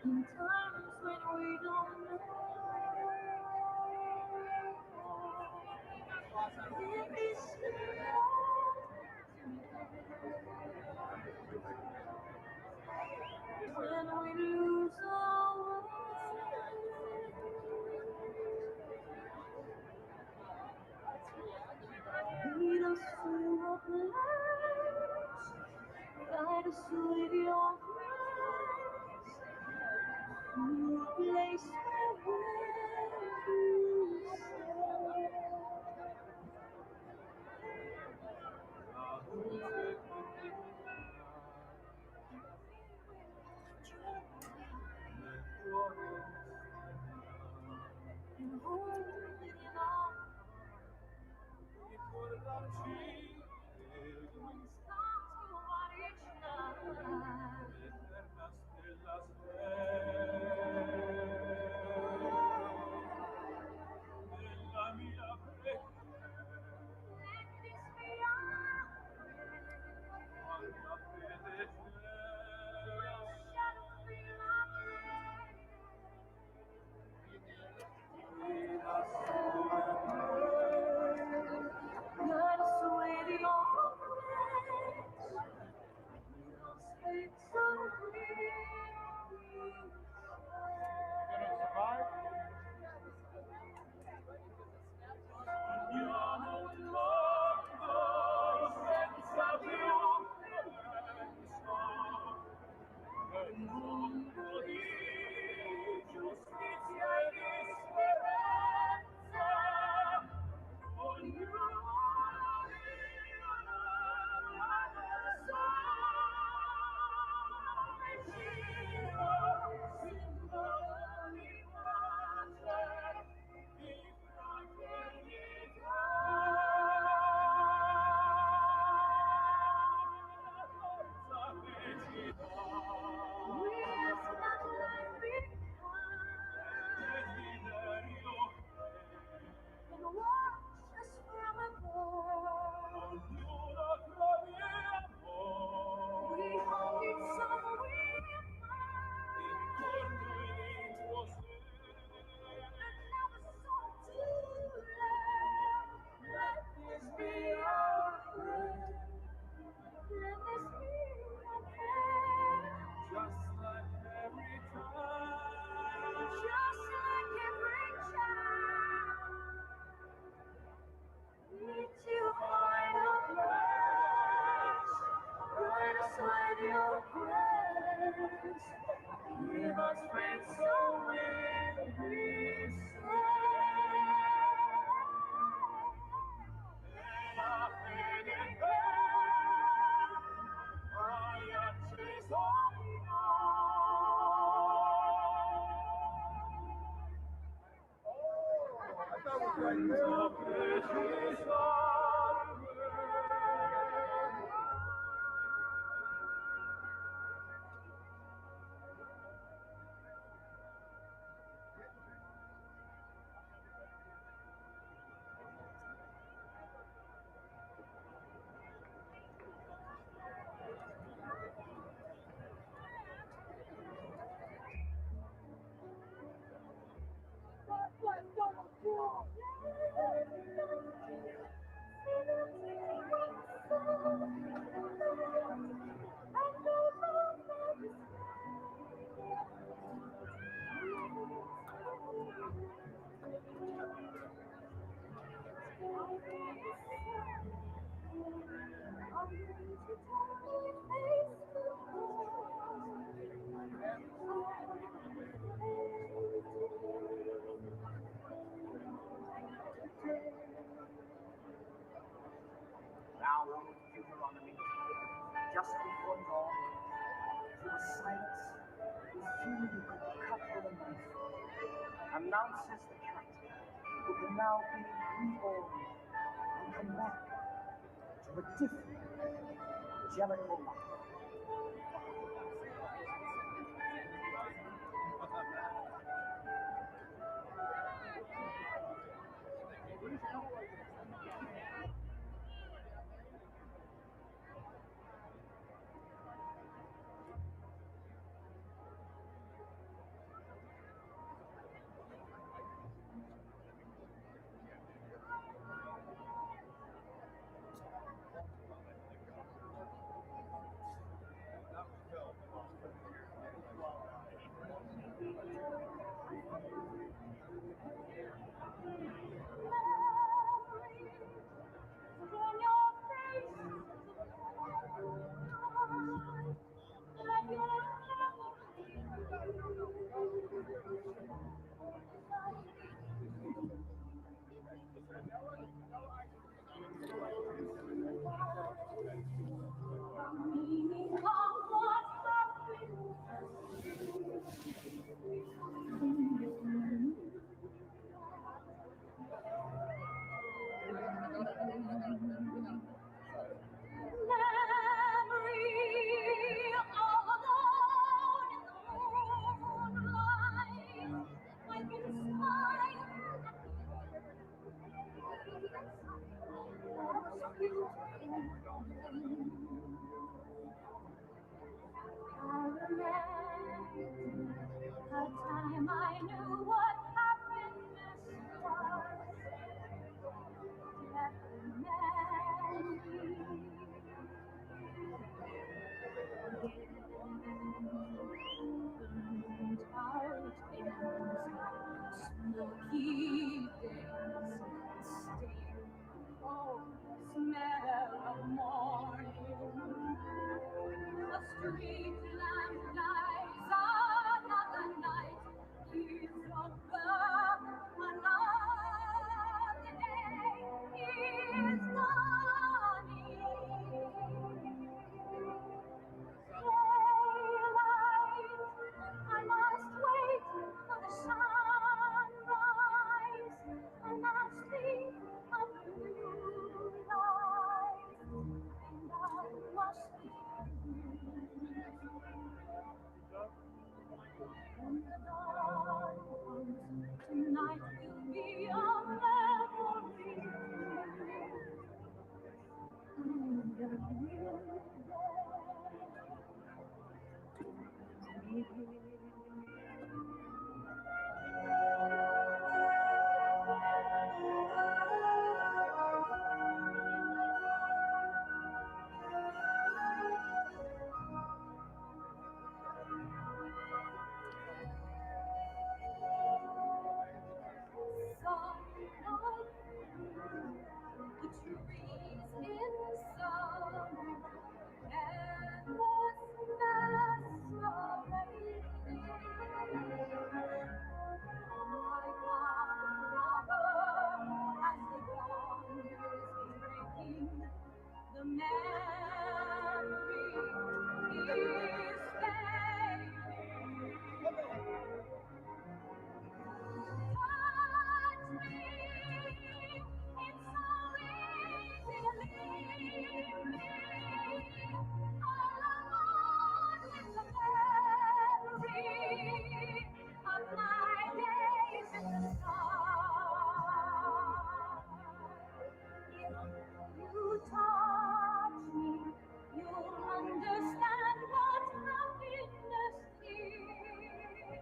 In times when we don't know if it's when we lose our way, lead us to a place, guide us with your grace, to a place where you say. In holding in our when stars go out each night, let this be our shadow fill our day. Guide us with your grace. Speak so clearly. Giustizia e speranza, ognuno and watch us from above. We hope it's somewhere another song to love. Let this be our prayer. Let this be our prayer. Just like every child. Need to find a place, guide us with your grace. Give us faith so when we say, la fede in te, hai acceso in noi. Quanto preciso. Now Roman Deuteronomy, just before dawn, to a sight whose few could cut with a knife, announces the captain who can now be reborn and come back to a different Jericho life. A time I knew what happiness was. Let the man out in smoky days, stay. Oh, smell of morning. A street lamp lights another night. He's over another day. Is dawning. Daylight, I must wait for the sunrise. I must think of new life, and I must be when the dawn comes. Tonight will be a memory, and a new day. Sunlight, the trees in summer, endless masquerade. Like a lover, as the dawn is breaking, the memory is fading. Touch me, it's so easy to leave me all alone with the memory of my days in the sun. If you touch me, you'll understand what happiness is.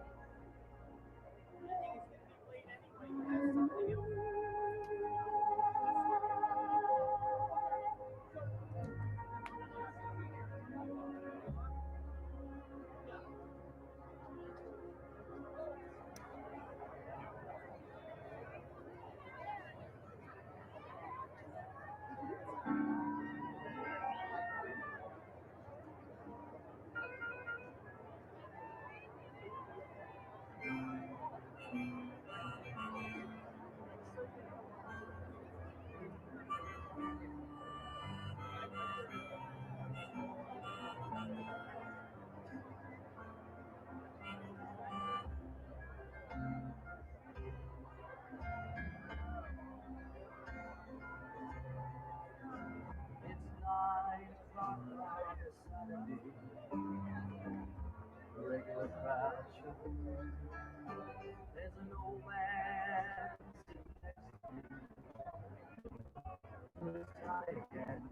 It's 9 o'clock on a Saturday. A regular crowd show. There's an old man sitting next to me. Who's tired and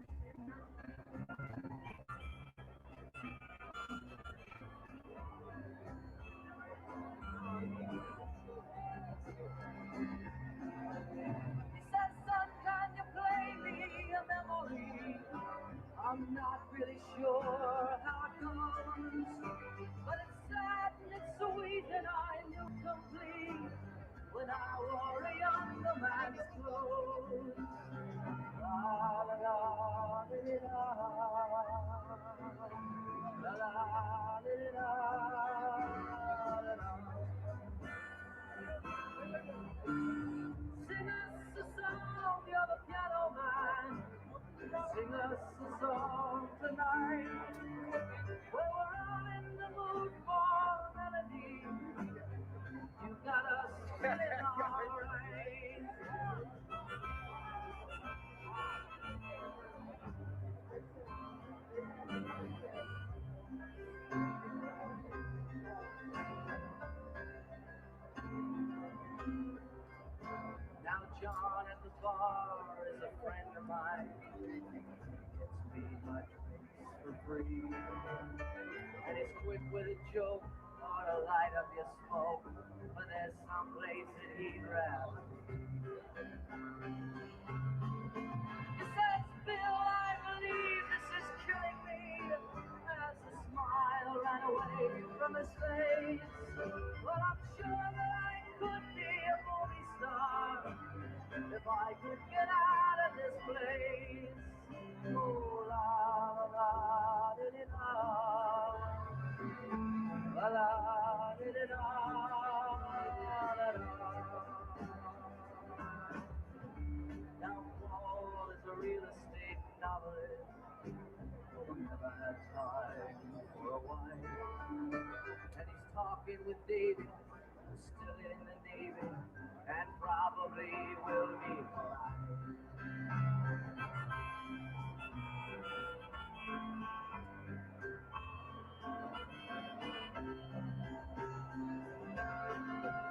he says, son, can you play me a memory? I'm not really sure how it goes, but it's sad and it's sweet and I knew complete when I wore a younger man's clothes. La la la la la la la la la. Sing us a song, you're the piano man. Sing us a song tonight. Well, we're all in the mood for melody. You got us feeling alright. Now John at the bar is a friend of mine. He gets me my drinks for free. And he's quick with a joke or to light up your smoke, but there's some place that he'd rather. He says, Bill, I believe this is killing me, as the smile ran away from his face. But I'm sure that I could be a movie star if I could get out of this place. Oh, la la la, di di da. La la, di di da, la da. Now Paul is a real estate novelist who never had time for a wife. And he's talking with David, who's still in the Navy, and probably will be for life.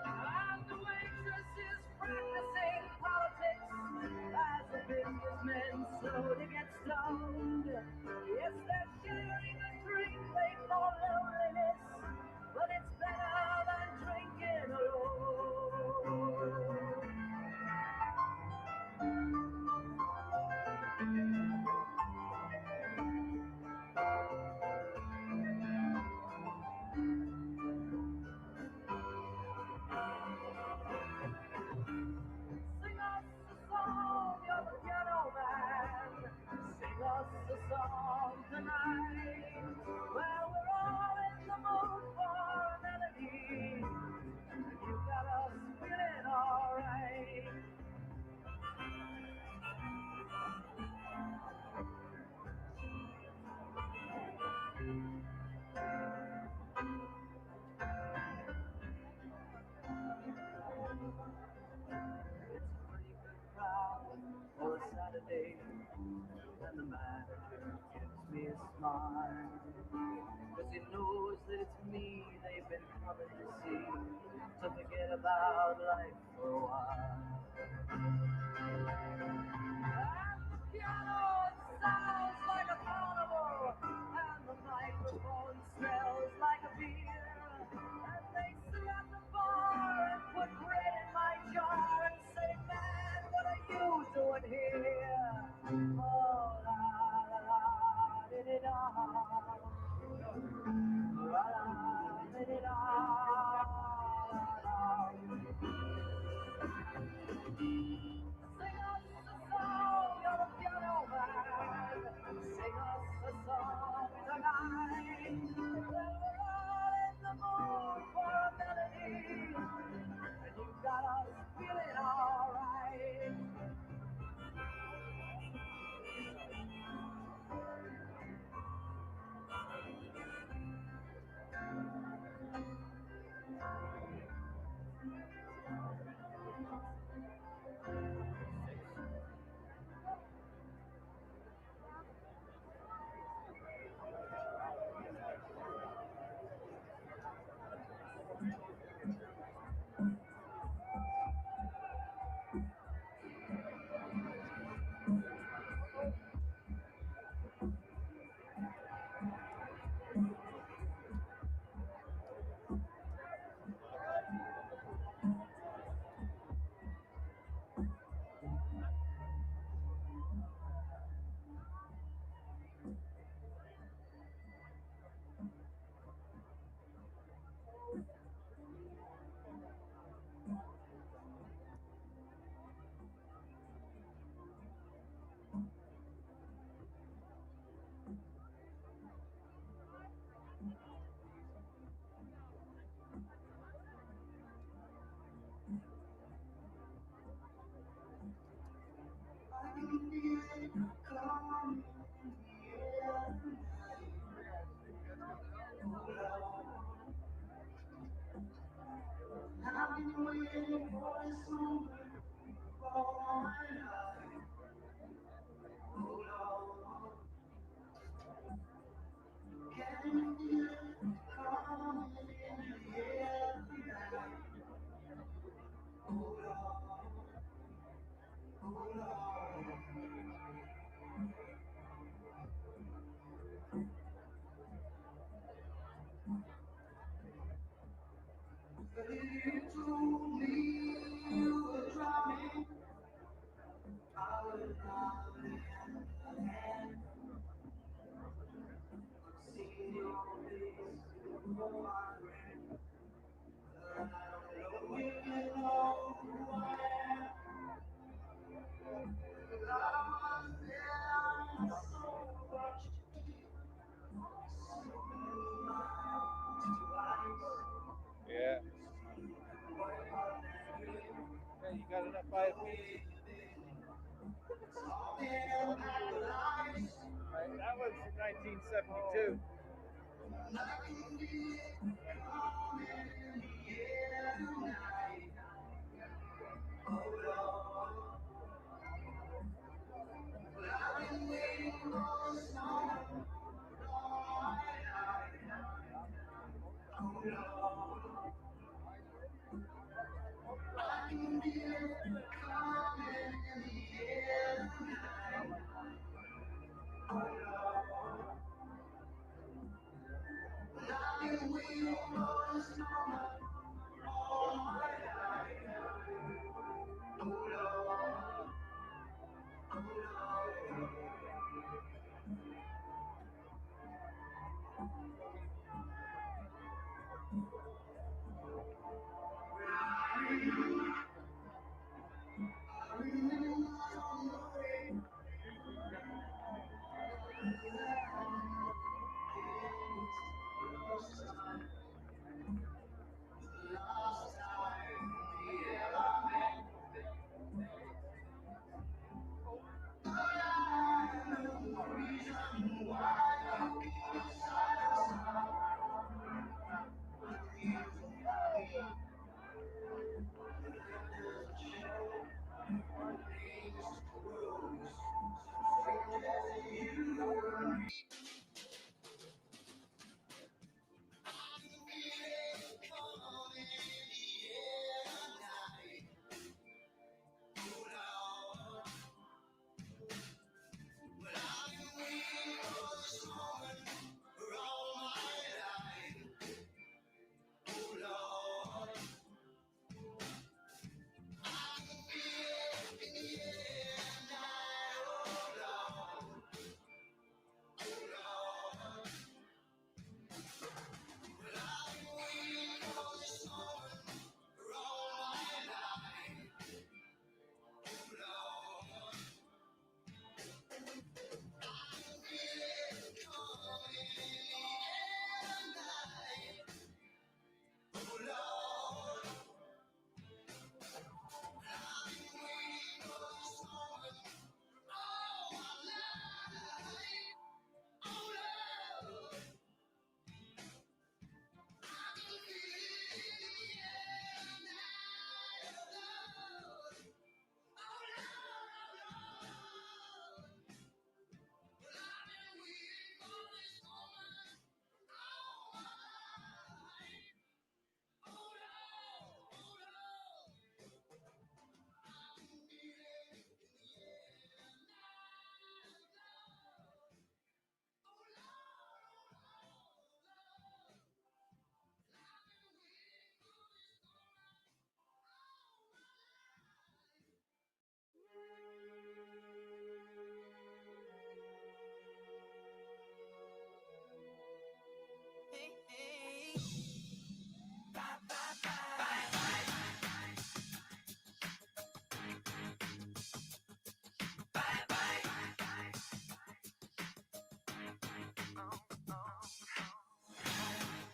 And the waitress is practicing politics as the businessmen slowly get stoned. Yes, they're sharing a drink they call loneliness, but it's better than drinking alone. Sing us a song, you're the piano man. Sing us a song tonight. Well, we're all in the mood for a melody. You got us feeling alright. It's a pretty good crowd for a Saturday, and the manager gives me a smile. Cause he knows that it's me they've been coming to see, to forget about life for a while. And the piano sounds like a carnival, and the microphone smells like a beer. And they sit at the bar and put bread in my jar and say, man, what are you doing here? Oh, la la la, di di da. La la, di di da. La, la. Sing us a song, you're a piano man. Sing us a song tonight. We're all in the mood for a melody, and you got us feeling alright. I've been waiting for this moment all my life. Oh Lord, can you feel it coming in the air tonight? Oh Lord, oh Lord. But that was 1972.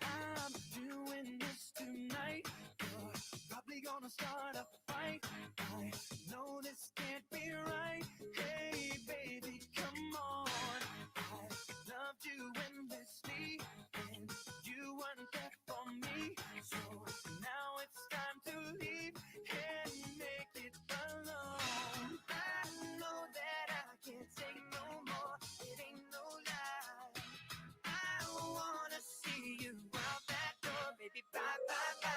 I'm doing this tonight. You're probably gonna start a fight. I know this can't be right. Hey, baby, come on. I loved you endlessly, and you weren't there for me. So now it's time to leave and make it alone. I know that I can't take no more. It ain't no lie. I wanna see you out that door, baby. Bye, bye, bye.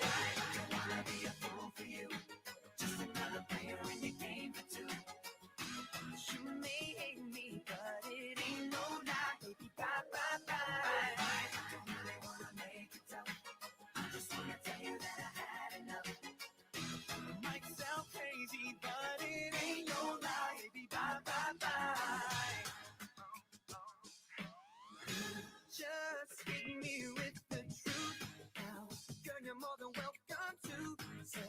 I don't wanna be a fool for you. Just another player in your game for two. You may hate me, but it ain't no lie, baby. Bye, bye, bye. I don't really wanna make it tough. I just wanna tell you that I had enough. It might sound crazy, but it ain't no lie, baby. Bye, bye, bye. Just hit me with the truth now. Girl, you're more than welcome to. So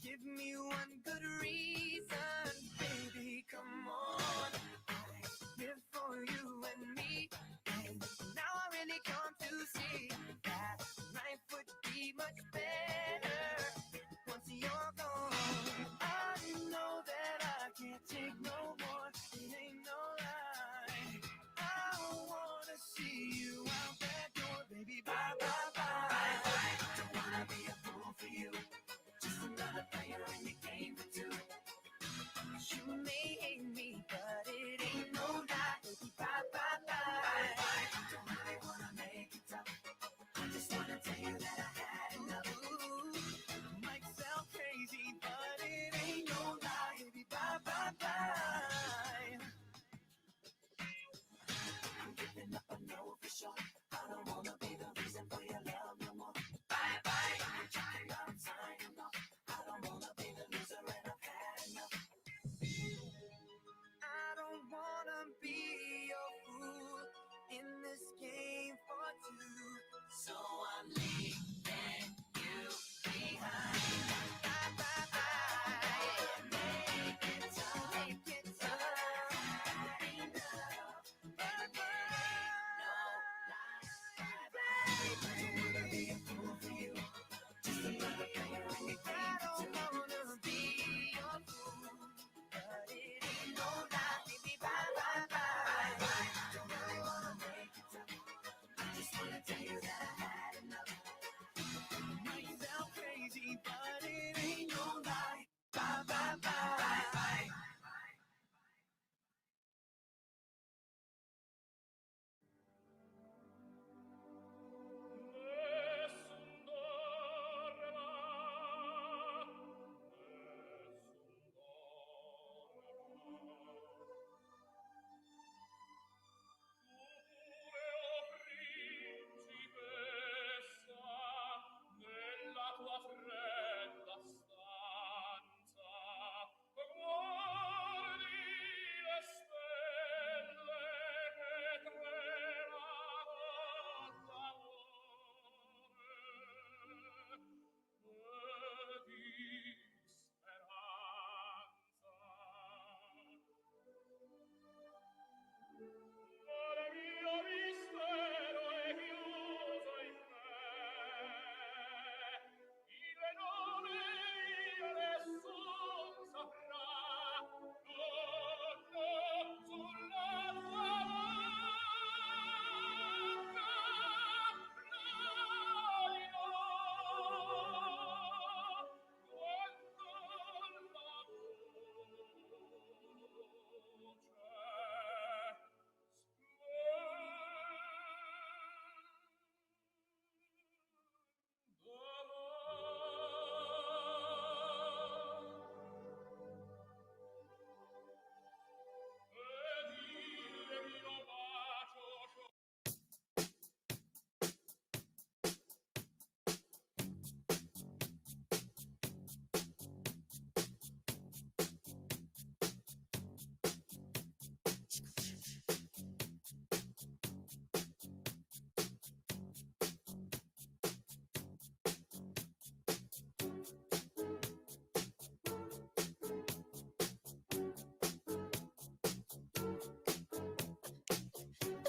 give me one good reason, baby, come on. I live for you and me, and now I really come to see that life would be much better once you're gone. I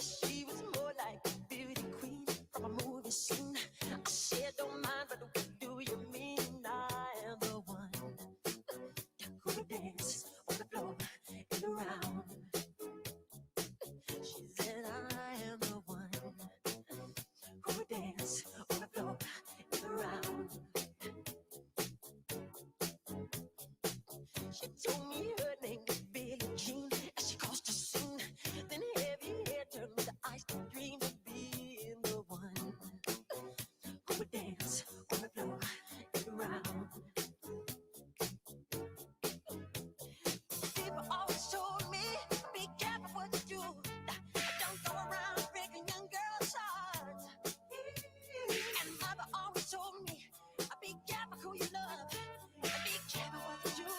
She was more like a beauty queen from a movie scene. I said, don't mind, but what do you mean? I am the one who would dance on the floor and around. She said, I am the one who would dance on the floor and around. She told me her name was Billie Jean as she caused a scene. Then heavy hair turned with the eyes to dream of being the one who would dance on the floor and around. People always told me, be careful what you do. Don't go around breaking young girls' hearts. And mother always told me, be careful who you love. Be careful what you do.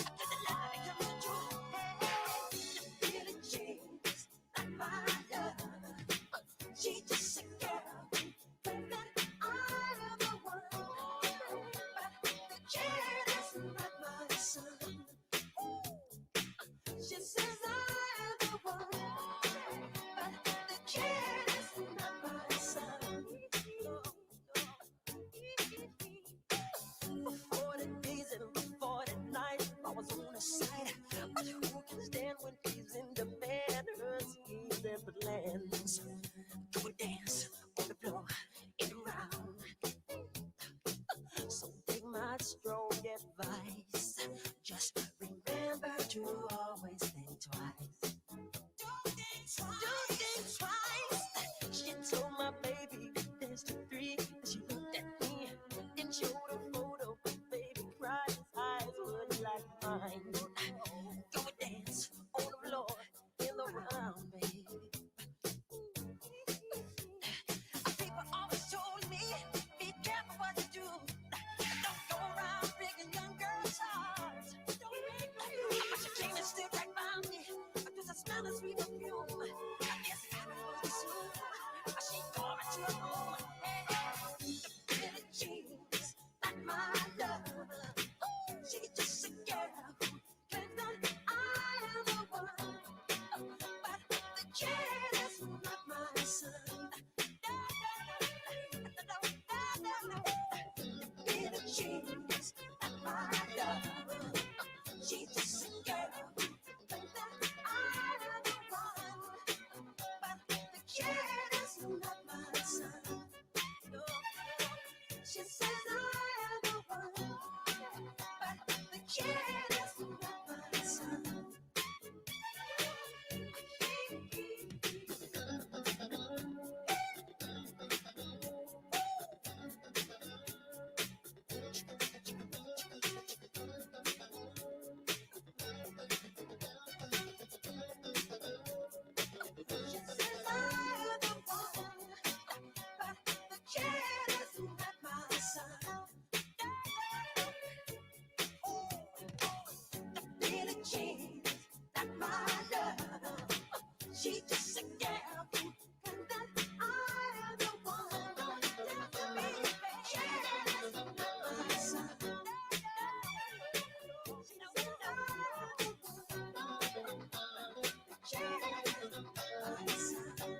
To the lie become the truth. Hey, Billie Jean's not my love. She's just a girl. But that I am the one. But the kid is not my son. She says I am the one. But the kid is not my son. For 40 days and 40 nights, I was on the side. But who can stand when he's in demand? Her schemes and plans. Do a dance on the floor and around. So take my strong advice. Just remember to always think twice. Don't think twice. She told my baby there's the three. She looked at me and showed a photo. Baby cried, his eyes were like mine. Go and dance on the floor in the round, baby. People always told me, be careful what you do. Don't go around breaking young girls' hearts. But you came and still She just a girl, and that I'm the one. Baby, jealous of my son. She knows that I'm the one. Jealous of my son.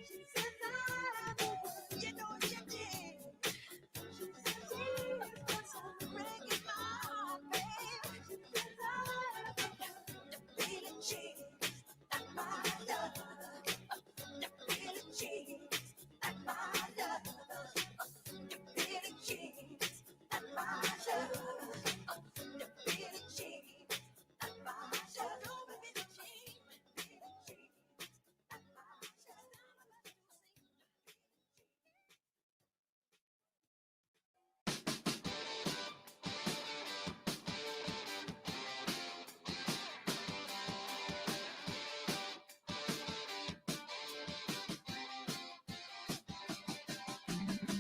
She says I'm the one. You know she did. She says she's breaking my heart, babe. She says I'm the one. Really cheap. My love, you really cheats at my love. You really cheats at my love. You really cheats at my love. You really cheats at my love.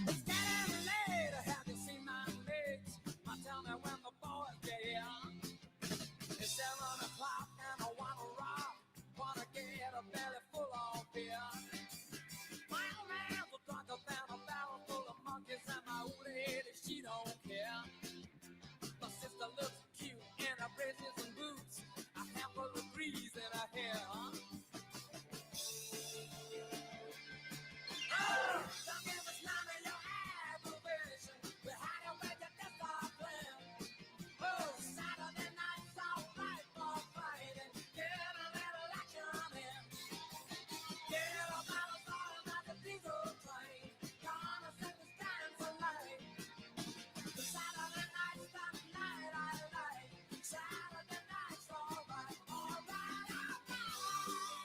It's getting late. Have you seen my legs? Tell me when the boys get here. It's 7 o'clock and I wanna rock. Wanna get a belly full of beer. My old man's a drunker than a barrel full of monkeys, and my old lady, she don't care. My sister looks cute in her braces and boots, a handful of grease in her hair. Oh, don't give us none of your aggravation. We had it with your desktop plan. Oh, Saturday night's alright for fighting. Get a little action in. Get a bottle started at the diesel train. Gonna set the stands alight. The Saturday night's the night I like. Saturday night's alright, alright, alright.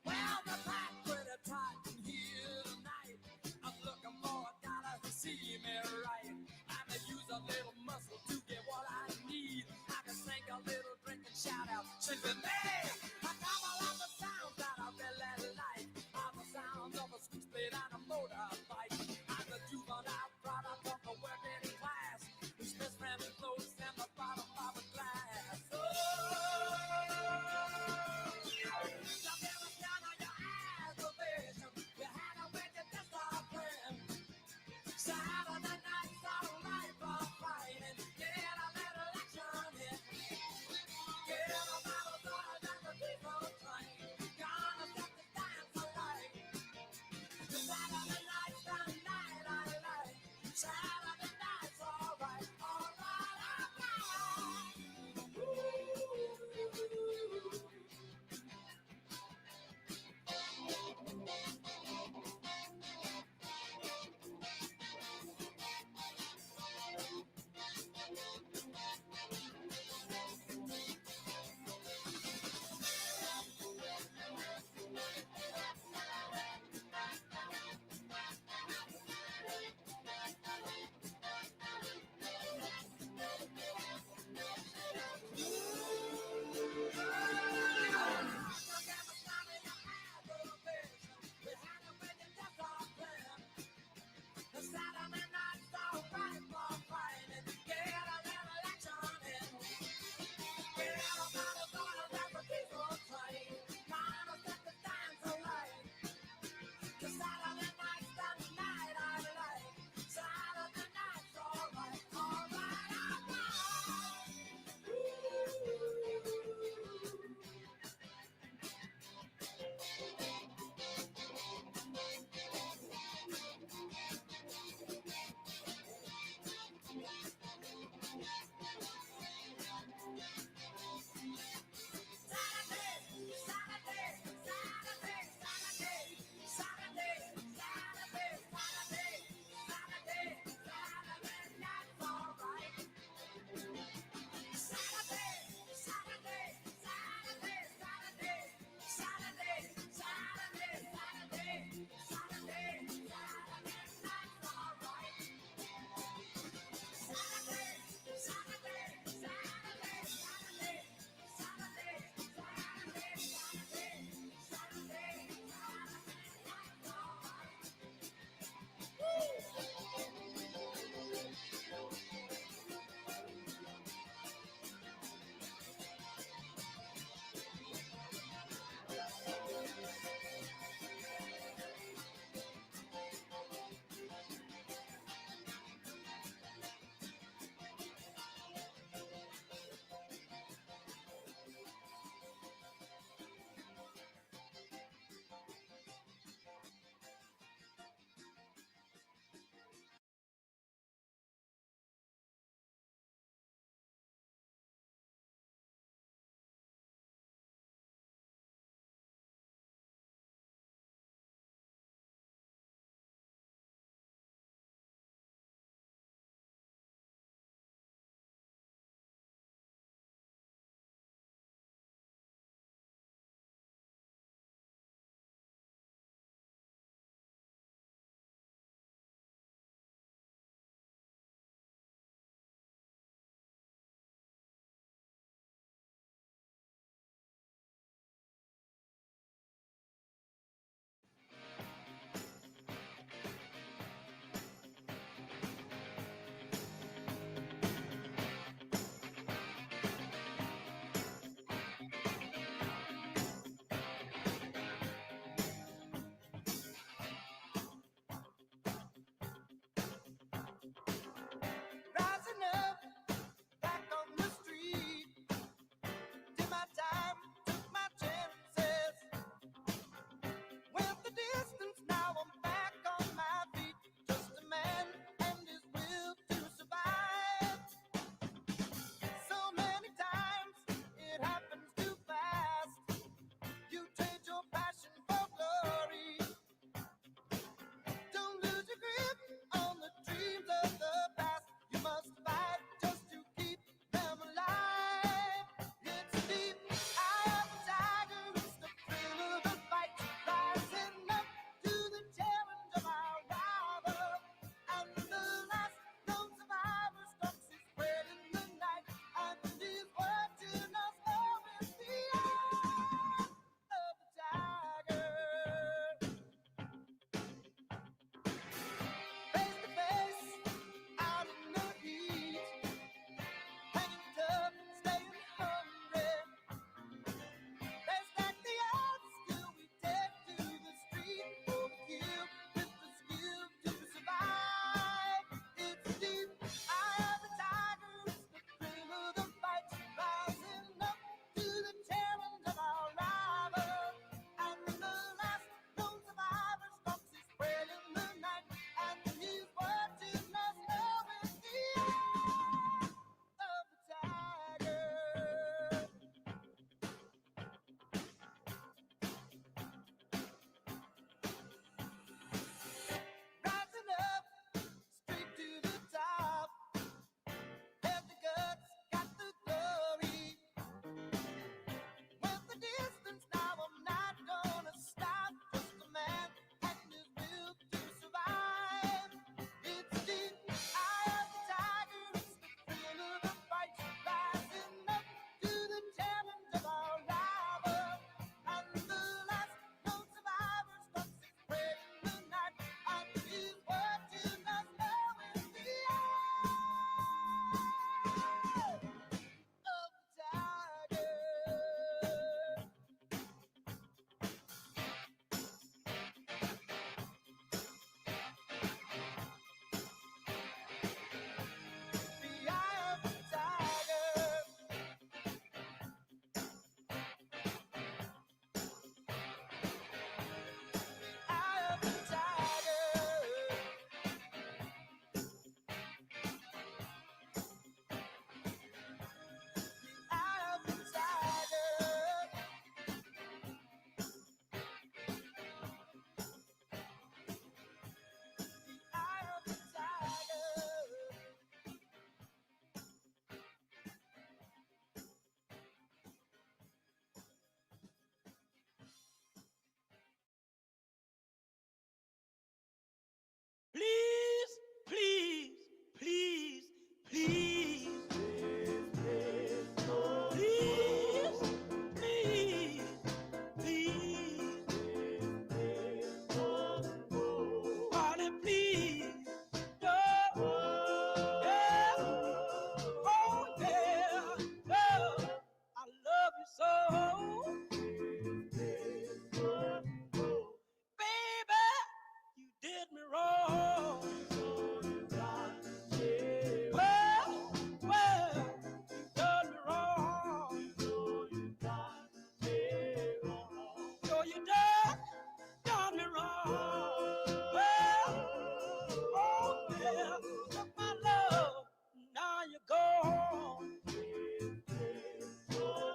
Well, the pack pretty tight in here tonight. I'm looking for a dollar to see me right. I may use a little muscle to get what I need. I can sing a little drink and shout out, simply me. I come along the sounds that I really like. Are the sounds of a switchblade and a motorbike. I'm the juvenile product of the working class, whose best friend is close and the bottom of a glass. Oh, don't give us none of your aggravation. You had it with your desktop plan. Saturday night's alright for fighting. Get a little action in. Get a bottle started at the diesel train. Gonna set the dance alight. Saturday night's the night I like. Saturday night's alright, alright, alright. took my love, now you go home.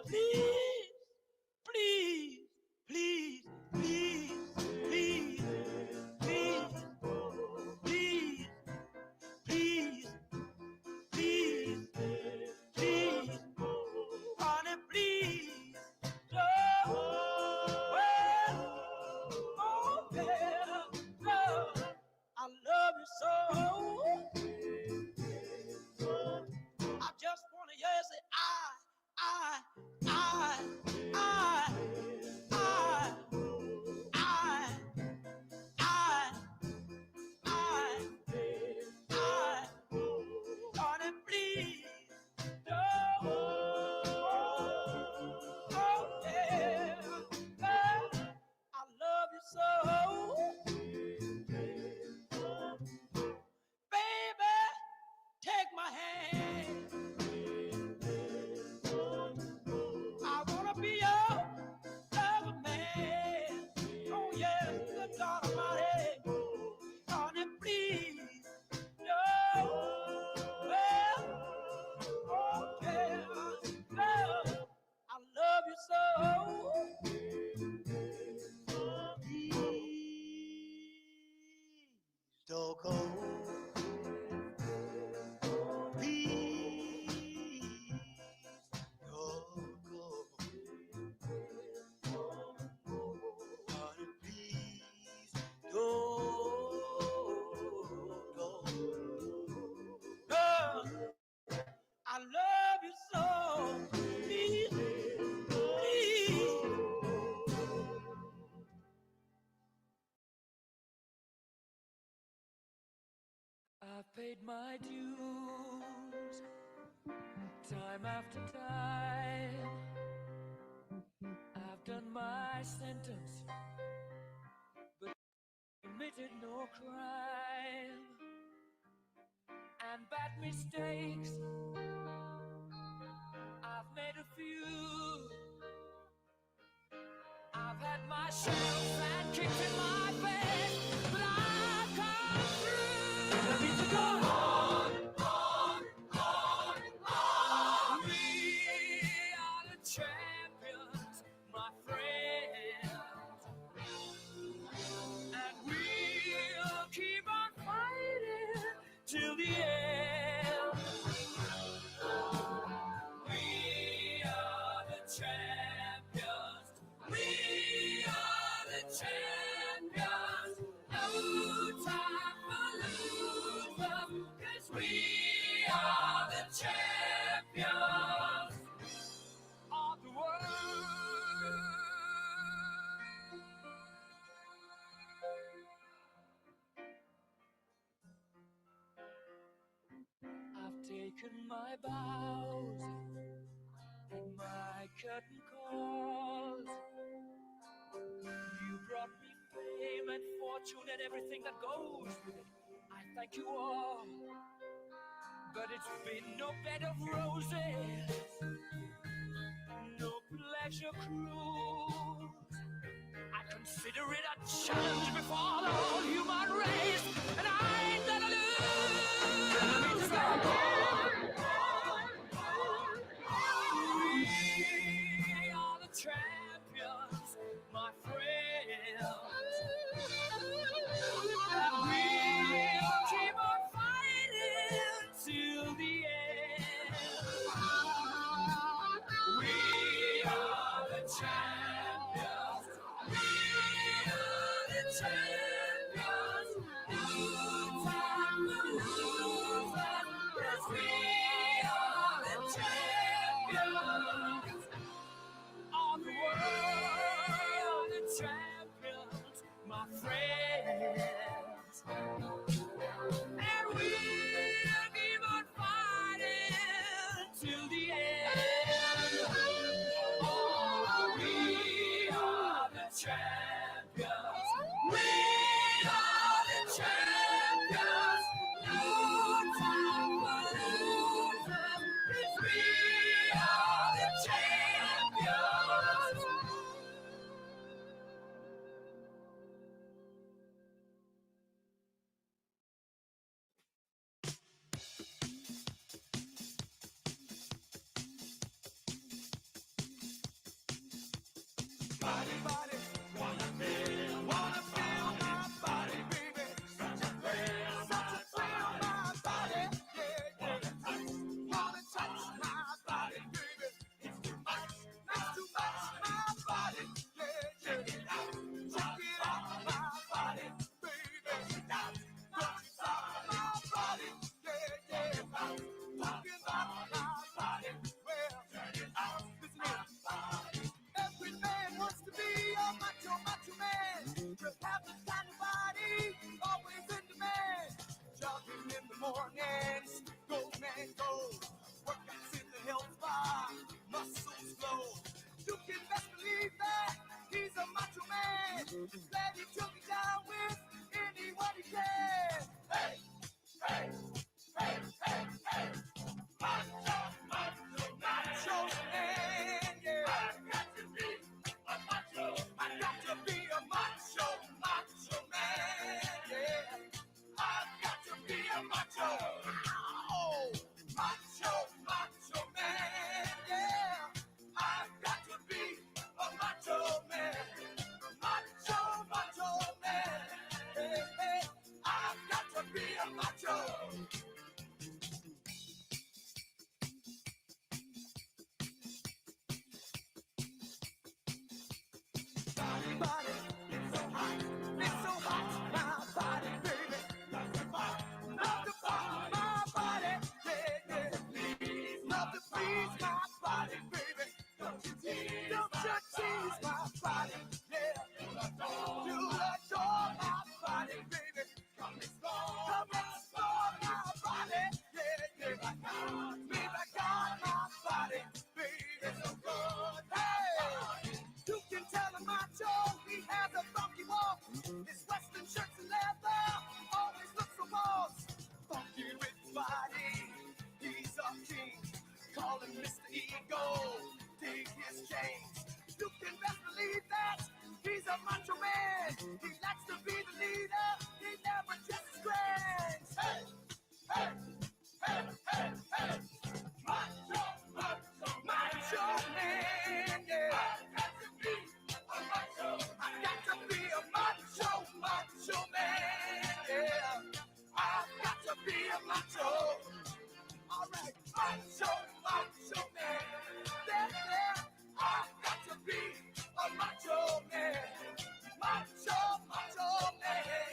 Please, please, please, please, please, please, please, please, please, please, honey, please, oh, well, oh, yeah, love, I love you so. I just want to hear you say, I, I, I, I, honey, please, don't, oh, yeah, I love you so, baby, take my hand, I wanna be your lover man, oh yeah, good God Almighty, honey, please, no, well, oh yeah, love, I love you so. Please don't go. Please don't go. Honey, please don't go. Girl, I love you so. Please, please. I've paid my dues time after time. I've done my sentence, but committed no crime. And bad mistakes, I've made a few. I've had my shells and kicks in my face, but I've come through. I need to go on. We are the champions, my friends, and we'll keep on fighting till the end. We are the champions. We are the champions. No time for losers, 'cause we are the champions of the world. I've taken my bows in my curtain calls. You brought me fame and fortune and everything that goes with it. I thank you all, but it's been no bed of roses, no pleasure cruise. I consider it a challenge before the whole human race, and I ain't gonna lose. We are the champions, my friends, and we'll keep on fighting till the end. We are the champions. We are the champions. No body. Wanna feel my body, baby. Such a thrill, my body. Yeah, yeah. Wanna touch my body, baby. It's too much, my body. Yeah, yeah. Check it out, my body, baby. Don't you stop my body. Yeah, yeah. Talking about my body. Well, listen here. Every man wants to be a macho man. To have the kind of body, always in demand. Jogging in the mornings, gold man gold. Workouts in the health bar, muscles glow. You can best believe that he's a macho man. Glad he took it down with anyone he can. Hey, hey, hey, hey, hey. Macho man, yeah. I've got to be a macho. I've got to be a macho man, yeah. I've got to be a macho. Oh, macho man, yeah. I've got to be a macho man. Macho man. Hey, hey. I've got to be a macho. Body, it's so hot, my body, baby. Love to fuck my body, yeah, yeah. Love to please my body, baby. Don't you tease my body, yeah. You adore my body, baby. Come explore my body, yeah, yeah. Baby, I got my body, baby, so good, hey. You can tell a macho he has a funky walk. His western shirts and leather always look so boss. Funky with his body, he's a king. Call him Mr. Ego, dig his chains. You can best believe that he's a macho man. He likes to be the leader, he never dresses strange. Hey, hey, hey, hey, hey. Macho man, yeah. I've got to be a macho man, yeah. I've got to be a macho. All right, macho man, yeah, yeah. I've got to be a macho man, macho man.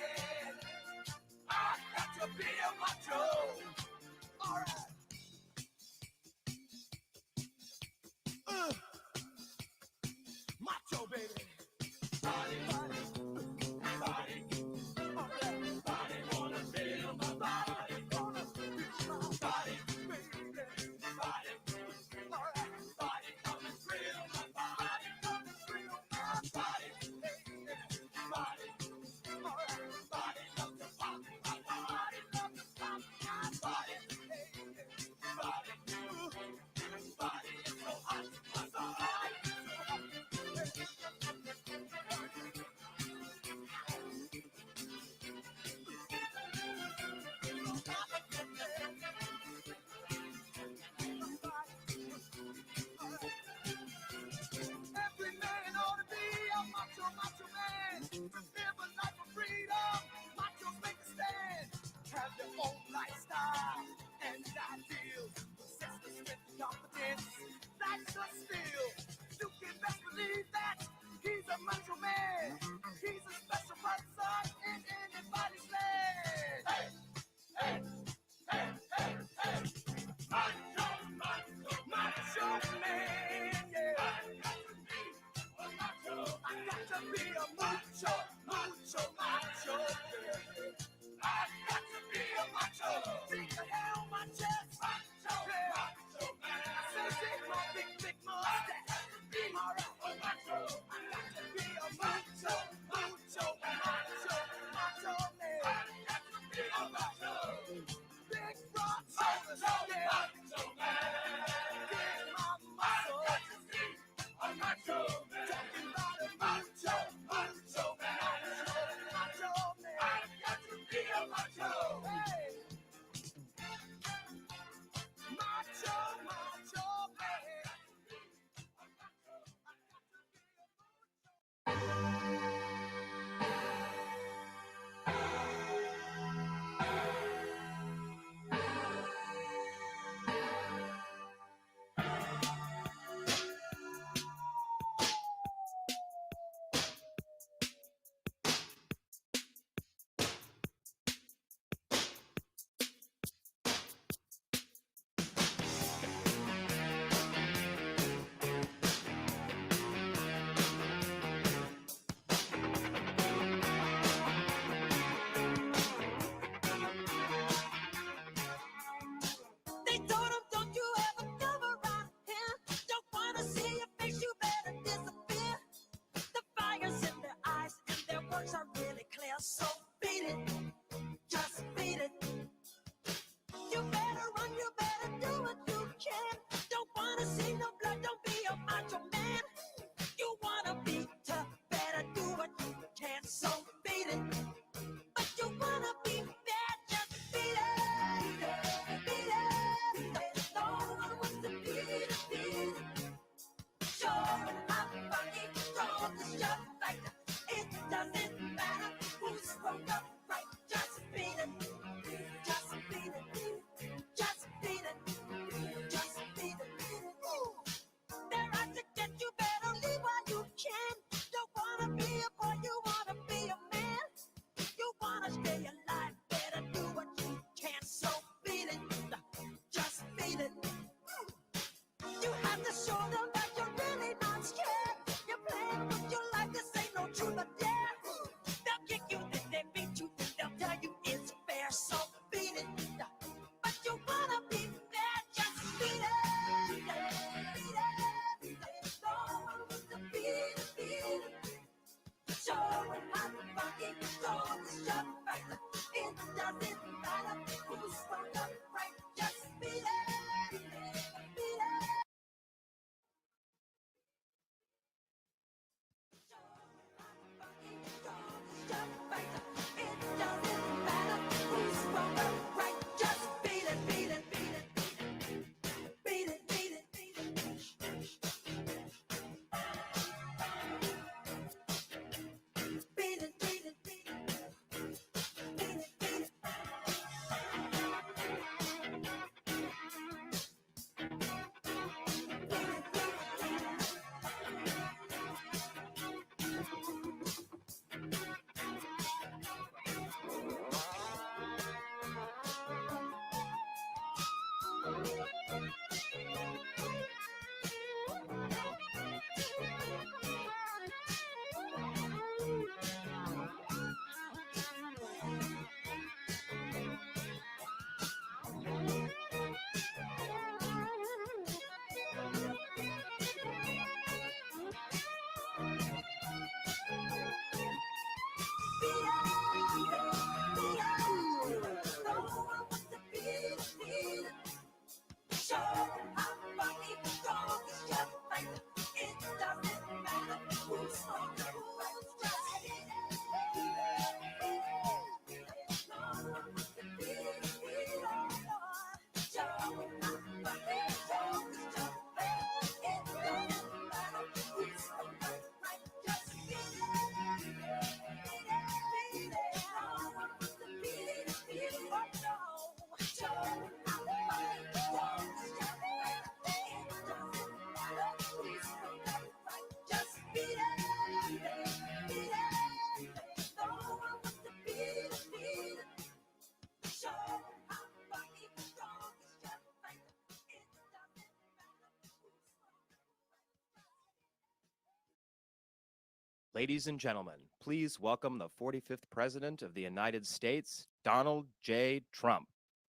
Ladies and gentlemen, please welcome the 45th President of the United States, Donald J. Trump.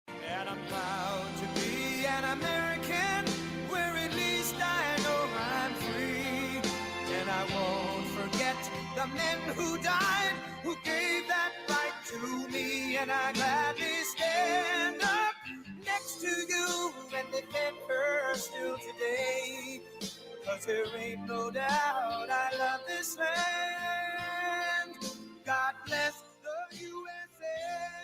And I'm proud to be an American, where at least I know I'm free. And I won't forget the men who died, who gave that right to me. And I gladly stand up next to you and defend her still today. 'Cause there ain't no doubt I love this land. God bless the USA.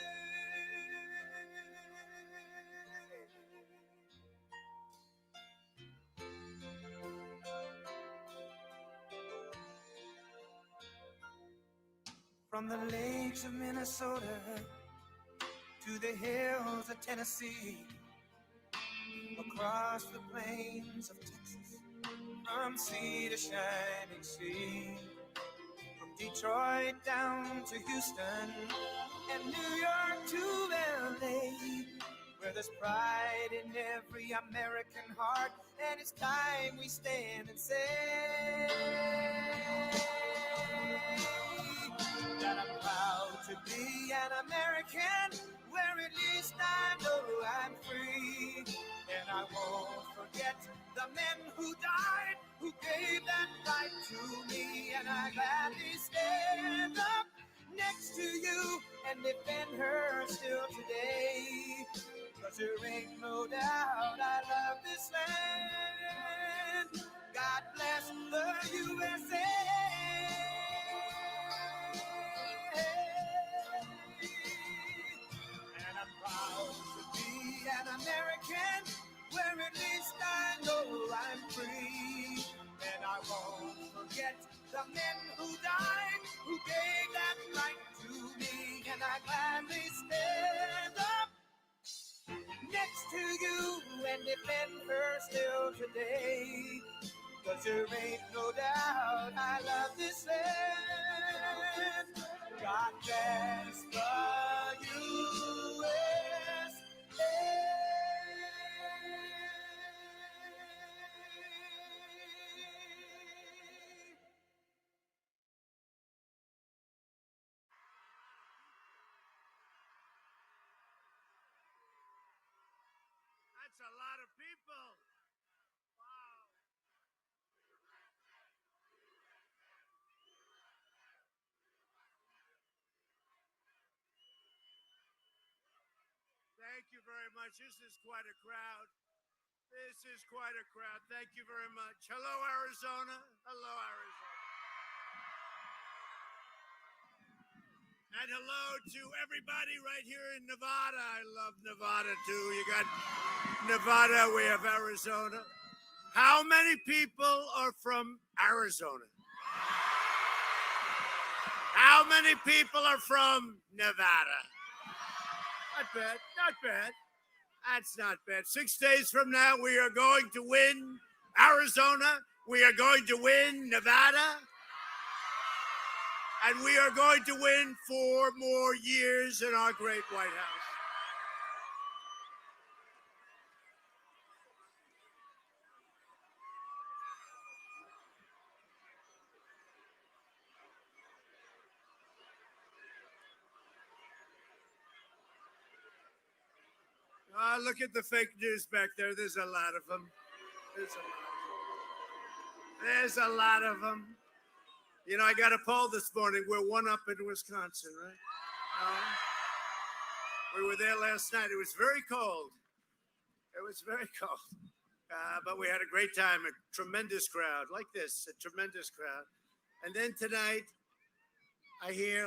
From the lakes of Minnesota to the hills of Tennessee, across the plains of Texas, from sea to shining sea, from Detroit down to Houston and New York to LA, where there's pride in every American heart, and it's time we stand and say that I'm proud to be an American, where at least I know I'm free. And I won't forget the men who died, who gave that right to me. And I gladly stand up next to you and defend her still today. 'Cause there ain't no doubt I love this land. God bless the USA. And I'm proud to be an American, where at least I know I'm free. And I won't forget the men who died, who gave that right to me. And I gladly stand up next to you and defend her still today. 'Cause there ain't no doubt I love this land. God bless the USA. That's a lot of people. Wow. Thank you very much. This is quite a crowd. This is quite a crowd. Thank you very much. Hello, Arizona. Hello, Arizona. And hello to everybody right here in Nevada. I love Nevada, too. You got Nevada, we have Arizona. How many people are from Arizona? How many people are from Nevada? Not bad, not bad. That's not bad. 6 days from now, we are going to win Arizona. We are going to win Nevada. And we are going to win 4 more years in our great White House. Look at the fake news back there. There's a lot of them. There's a lot of them. You know, I got a poll this morning. We're one up in Wisconsin, right? We were there last night. It was very cold. But we had a great time, a tremendous crowd, like this, a tremendous crowd. And then tonight,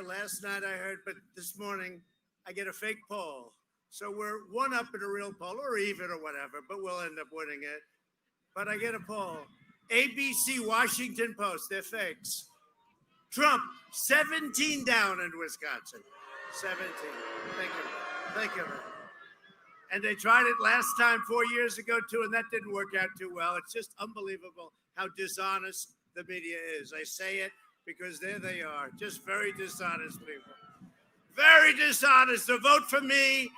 last night I heard, but this morning, I get a fake poll. So we're one up in a real poll, or even, or whatever, but we'll end up winning it. But I get a poll. ABC, Washington Post, they're fakes. Trump, 17 down in Wisconsin. 17. Thank you. And they tried it last time 4 years ago, too, and that didn't work out too well. It's just unbelievable how dishonest the media is. I say it because there they are, just very dishonest people. Very dishonest. A vote for me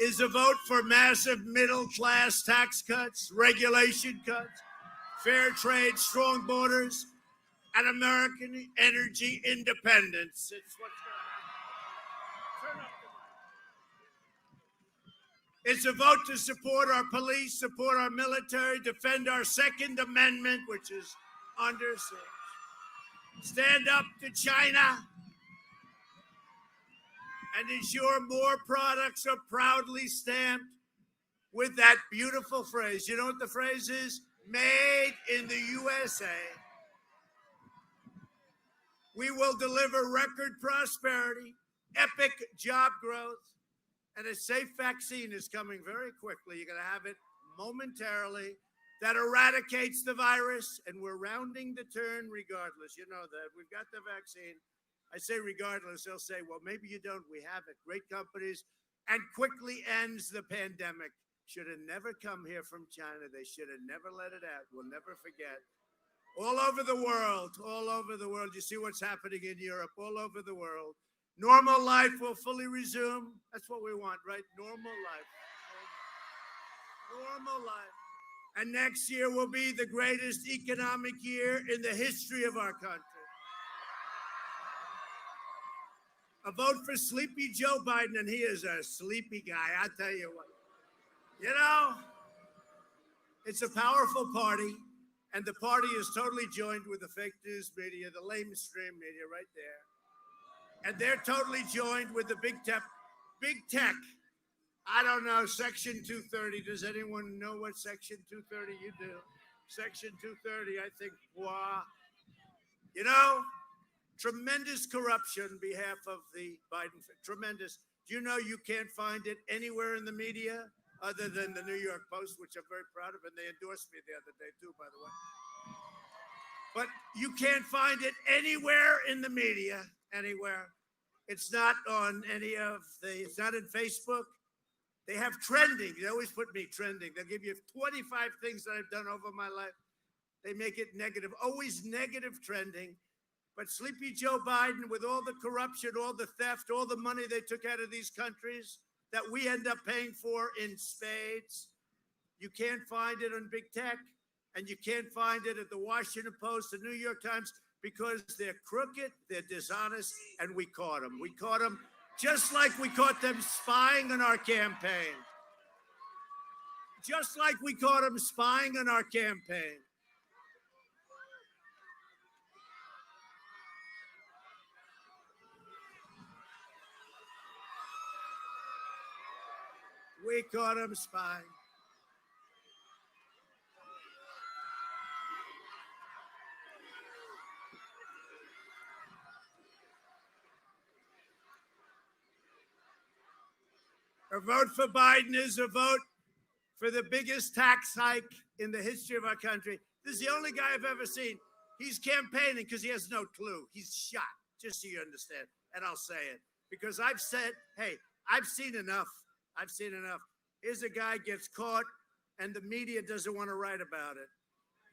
is a vote for massive middle-class tax cuts, regulation cuts, fair trade, strong borders, and American energy independence. It's what's going to happen. Turn up the mic. It's a vote to support our police, support our military, defend our Second Amendment, which is under siege, stand up to China, and ensure more products are proudly stamped with that beautiful phrase. You know what the phrase is? Made in the USA. We will deliver record prosperity, epic job growth, and a safe vaccine is coming very quickly. You're going to have it momentarily that eradicates the virus, and we're rounding the turn regardless. You know that. We've got the vaccine. I say regardless, they'll say, well, maybe you don't. We have it. Great companies, and quickly ends the pandemic. Should have never come here from China. They should have never let it out. We'll never forget. All over the world, you see what's happening in Europe, all over the world. Normal life will fully resume. That's what we want, right? Normal life. Normal life. And next year will be the greatest economic year in the history of our country. A vote for sleepy Joe Biden, and he is a sleepy guy, I'll tell you what. You know, it's a powerful party, and the party is totally joined with the fake news media, the lamestream media right there. And they're totally joined with the big tech. I don't know, Section 230. Does anyone know what Section 230 you do? Section 230, I think, wow. You know, tremendous corruption on behalf of the Biden, tremendous. Do you know you can't find it anywhere in the media other than the New York Post, which I'm very proud of, and they endorsed me the other day too, by the way. But you can't find it anywhere in the media, anywhere. It's not on it's not in Facebook. They have trending. They always put me trending. They'll give you 25 things that I've done over my life. They make it negative, always negative trending. But sleepy Joe Biden, with all the corruption, all the theft, all the money they took out of these countries that we end up paying for in spades, you can't find it on big tech, and you can't find it at the Washington Post, the New York Times, because they're crooked, they're dishonest, and we caught them. We caught them just like we caught them spying on our campaign. Just like we caught them spying on our campaign. We caught him spying. A vote for Biden is a vote for the biggest tax hike in the history of our country. This is the only guy I've ever seen. He's campaigning because he has no clue. He's shot, just so you understand. And I'll say it because I've said, hey, I've seen enough. I've seen enough. Here's a guy gets caught and the media doesn't want to write about it.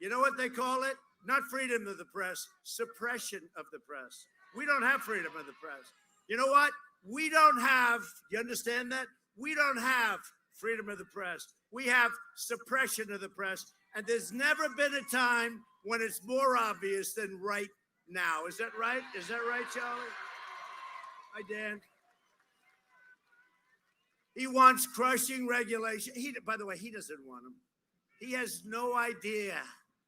You know what they call it? Not freedom of the press, suppression of the press. We don't have freedom of the press. You know what? We don't have, you understand that? We don't have freedom of the press. We have suppression of the press. And there's never been a time when it's more obvious than right now. Is that right? Is that right, Charlie? Hi, Dan. He wants crushing regulation. By the way, he doesn't want them. He has no idea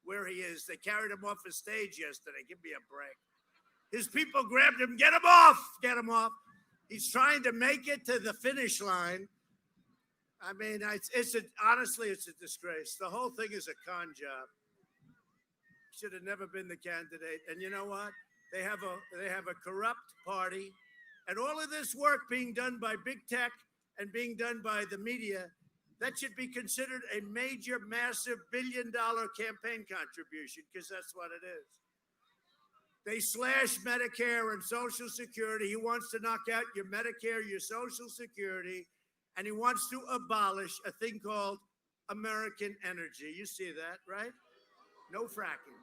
where he is. They carried him off the stage yesterday. Give me a break. His people grabbed him. Get him off. Get him off. He's trying to make it to the finish line. I mean, honestly, it's a disgrace. The whole thing is a con job. Should have never been the candidate. And you know what? They have a corrupt party, and all of this work being done by big tech and being done by the media, that should be considered a major, massive billion-dollar campaign contribution, because that's what it is. They slash Medicare and Social Security. He wants to knock out your Medicare, your Social Security, and he wants to abolish a thing called American energy. You see that, right? No fracking.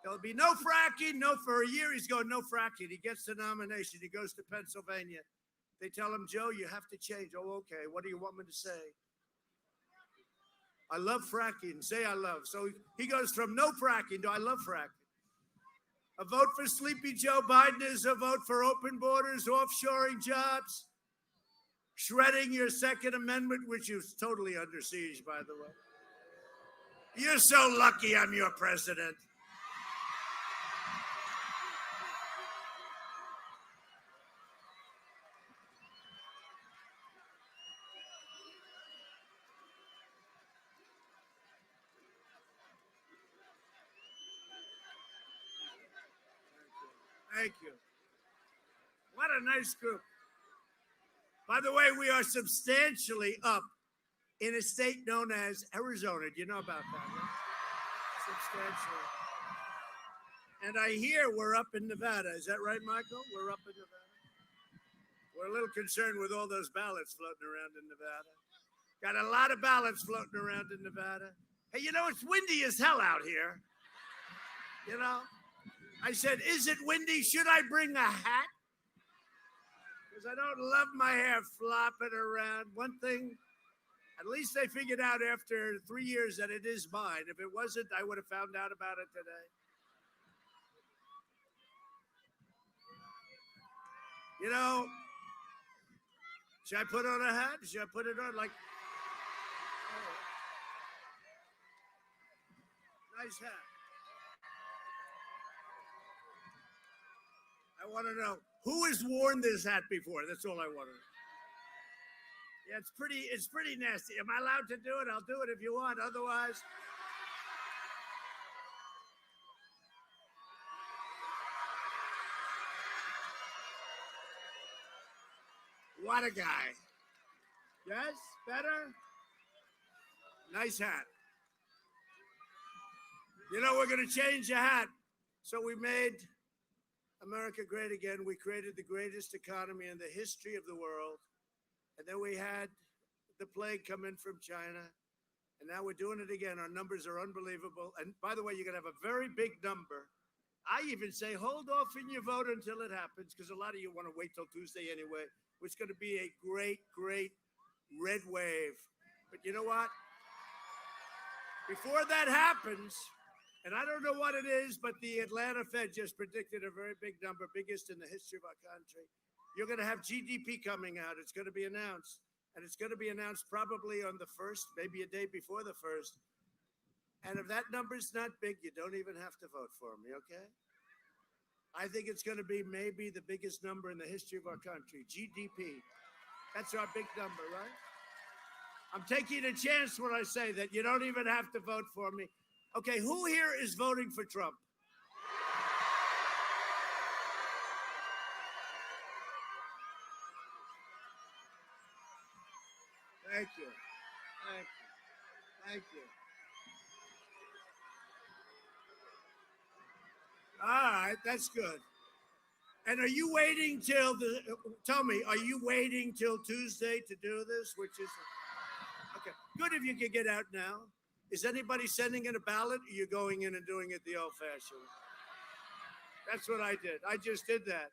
There'll be no fracking. No, for a year he's going no fracking. He gets the nomination. He goes to Pennsylvania. They tell him, Joe, you have to change. Oh, okay. What do you want me to say? I love fracking. Say I love. So he goes from no fracking to I love fracking. A vote for Sleepy Joe Biden is a vote for open borders, offshoring jobs, shredding your Second Amendment, which is totally under siege, by the way. You're so lucky I'm your president. Thank you. What a nice group. By the way, we are substantially up in a state known as Arizona. Do you know about that? Right? Substantially. And I hear we're up in Nevada. Is that right, Michael? We're up in Nevada. We're a little concerned with all those ballots floating around in Nevada. Got a lot of ballots floating around in Nevada. Hey, you know, it's windy as hell out here. You know? I said, is it windy? Should I bring a hat? Because I don't love my hair flopping around. One thing, at least I figured out after 3 years that it is mine. If it wasn't, I would have found out about it today. You know, should I put on a hat? Should I put it on like... Oh. Nice hat. I want to know who has worn this hat before. That's all I want to know. Yeah, it's pretty nasty. Am I allowed to do it? I'll do it if you want. Otherwise, what a guy. Yes, better. Nice hat. You know, we're going to change the hat. So we made America great again. We created the greatest economy in the history of the world. And then we had the plague come in from China. And now we're doing it again. Our numbers are unbelievable. And by the way, you're going to have a very big number. I even say hold off in your vote until it happens, because a lot of you want to wait till Tuesday anyway. It's going to be a great, great red wave. But you know what? Before that happens, and I don't know what it is, but the Atlanta Fed just predicted a very big number, biggest in the history of our country. You're going to have GDP coming out. It's going to be announced. And it's going to be announced probably on the 1st, maybe a day before the 1st. And if that number's not big, you don't even have to vote for me, okay? I think it's going to be maybe the biggest number in the history of our country, GDP. That's our big number, right? I'm taking a chance when I say that. You don't even have to vote for me. Okay, who here is voting for Trump? Thank you. Thank you. Thank you. All right, that's good. And are you waiting till tell me, are you waiting till Tuesday to do this? Which is, okay, good if you can get out now. Is anybody sending in a ballot? Or are you going in and doing it the old-fashioned way? That's what I did. I just did that.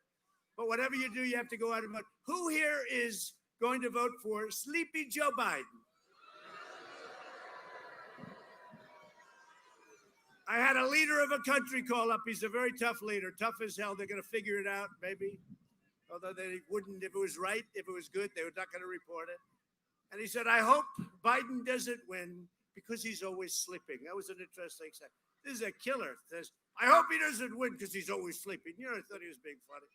But whatever you do, you have to go out and vote. Who here is going to vote for Sleepy Joe Biden? I had a leader of a country call up. He's a very tough leader, tough as hell. They're going to figure it out, maybe. Although they wouldn't, if it was right, if it was good, they were not going to report it. And he said, I hope Biden doesn't win because he's always sleeping. That was an interesting sentence. This is a killer. Says, I hope he doesn't win because he's always sleeping. You know, I thought he was being funny.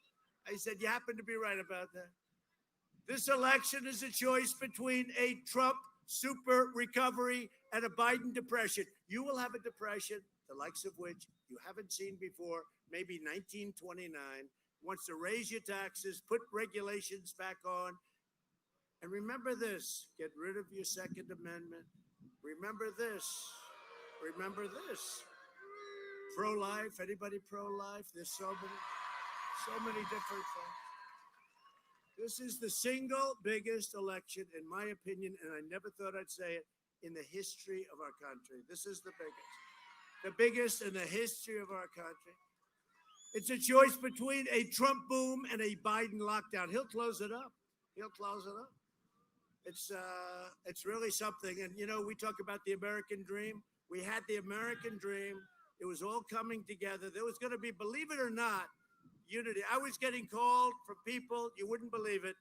I said, you happen to be right about that. This election is a choice between a Trump super recovery and a Biden depression. You will have a depression, the likes of which you haven't seen before, maybe 1929, wants to raise your taxes, put regulations back on. And remember this, get rid of your Second Amendment. Remember this, remember this. Pro-life, anybody pro-life? There's so many different things. This is the single biggest election, in my opinion, and I never thought I'd say it, in the history of our country. This is the biggest in the history of our country. It's a choice between a Trump boom and a Biden lockdown. He'll close it up. He'll close it up. It's really something. And, you know, we talk about the American dream. We had the American dream. It was all coming together. There was going to be, believe it or not, unity. I was getting called from people, you wouldn't believe it.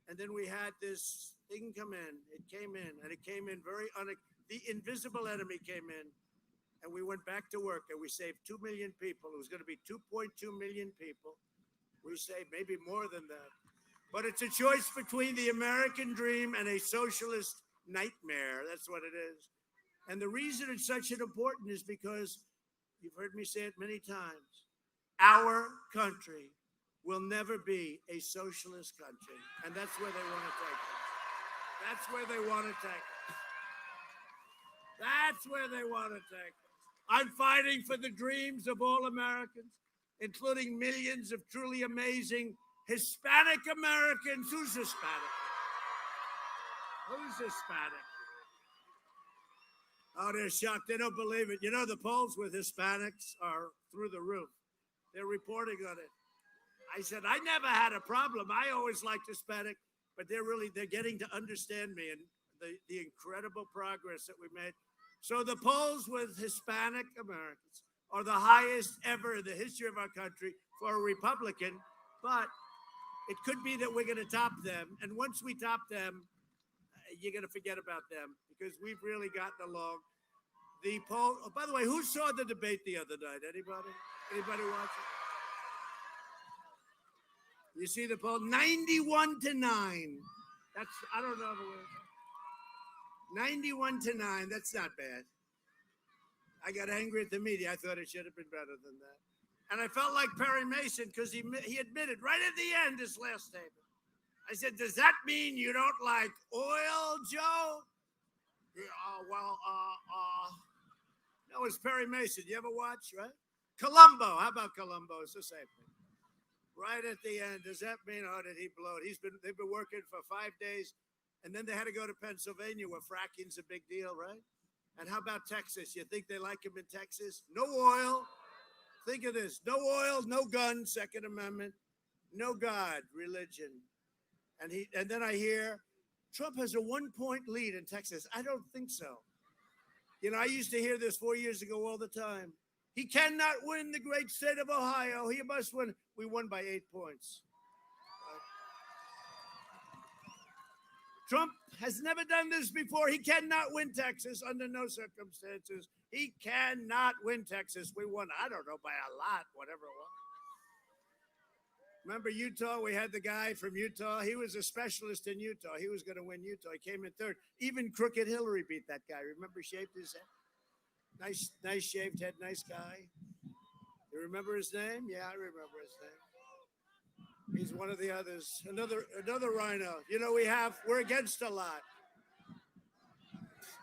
And then we had this thing come in. It came in, and it came in the invisible enemy came in, and we went back to work, and we saved 2 million people. It was going to be 2.2 million people. We saved maybe more than that. But it's a choice between the American dream and a socialist nightmare. That's what it is. And the reason it's such an important is because you've heard me say it many times. Our country will never be a socialist country. And that's where they want to take us. That's where they want to take us. That's where they want to take us. I'm fighting for the dreams of all Americans, including millions of truly amazing Hispanic Americans. Who's Hispanic? Who's Hispanic? Oh, they're shocked. They don't believe it. You know, the polls with Hispanics are through the roof. They're reporting on it. I said, I never had a problem. I always liked Hispanic, but they're getting to understand me and the incredible progress that we made. So the polls with Hispanic Americans are the highest ever in the history of our country for a Republican, but it could be that we're going to top them. And once we top them, you're going to forget about them because we've really gotten along. The poll, oh, by the way, who saw the debate the other night? Anybody? Anybody watch it? You see the poll? 91-9. That's, I don't know the word. 91-9. That's not bad. I got angry at the media. I thought it should have been better than that. And I felt like Perry Mason because he admitted right at the end, his last statement. I said, does that mean you don't like oil, Joe? Yeah, no, it's Perry Mason. You ever watch, right? Columbo. How about Columbo? It's the same thing. Right at the end, does that mean, oh, did he blow it? They've been working for 5 days, and then they had to go to Pennsylvania where fracking's a big deal, right? And how about Texas? You think they like him in Texas? No oil. Think of this. No oil, no guns, Second Amendment, no God, religion. And then I hear Trump has a 1-point lead in Texas. I don't think so. You know, I used to hear this 4 years ago all the time. He cannot win the great state of Ohio. He must win. We won by 8 points. Trump has never done this before. He cannot win Texas under no circumstances. He cannot win Texas. We won, I don't know, by a lot, whatever it was. Remember Utah? We had the guy from Utah. He was a specialist in Utah. He was going to win Utah. He came in third. Even Crooked Hillary beat that guy. Remember, shaved his head? Nice shaved head, nice guy. You remember his name? Yeah, I remember his name. He's one of the others. Another rhino. You know, we're against a lot.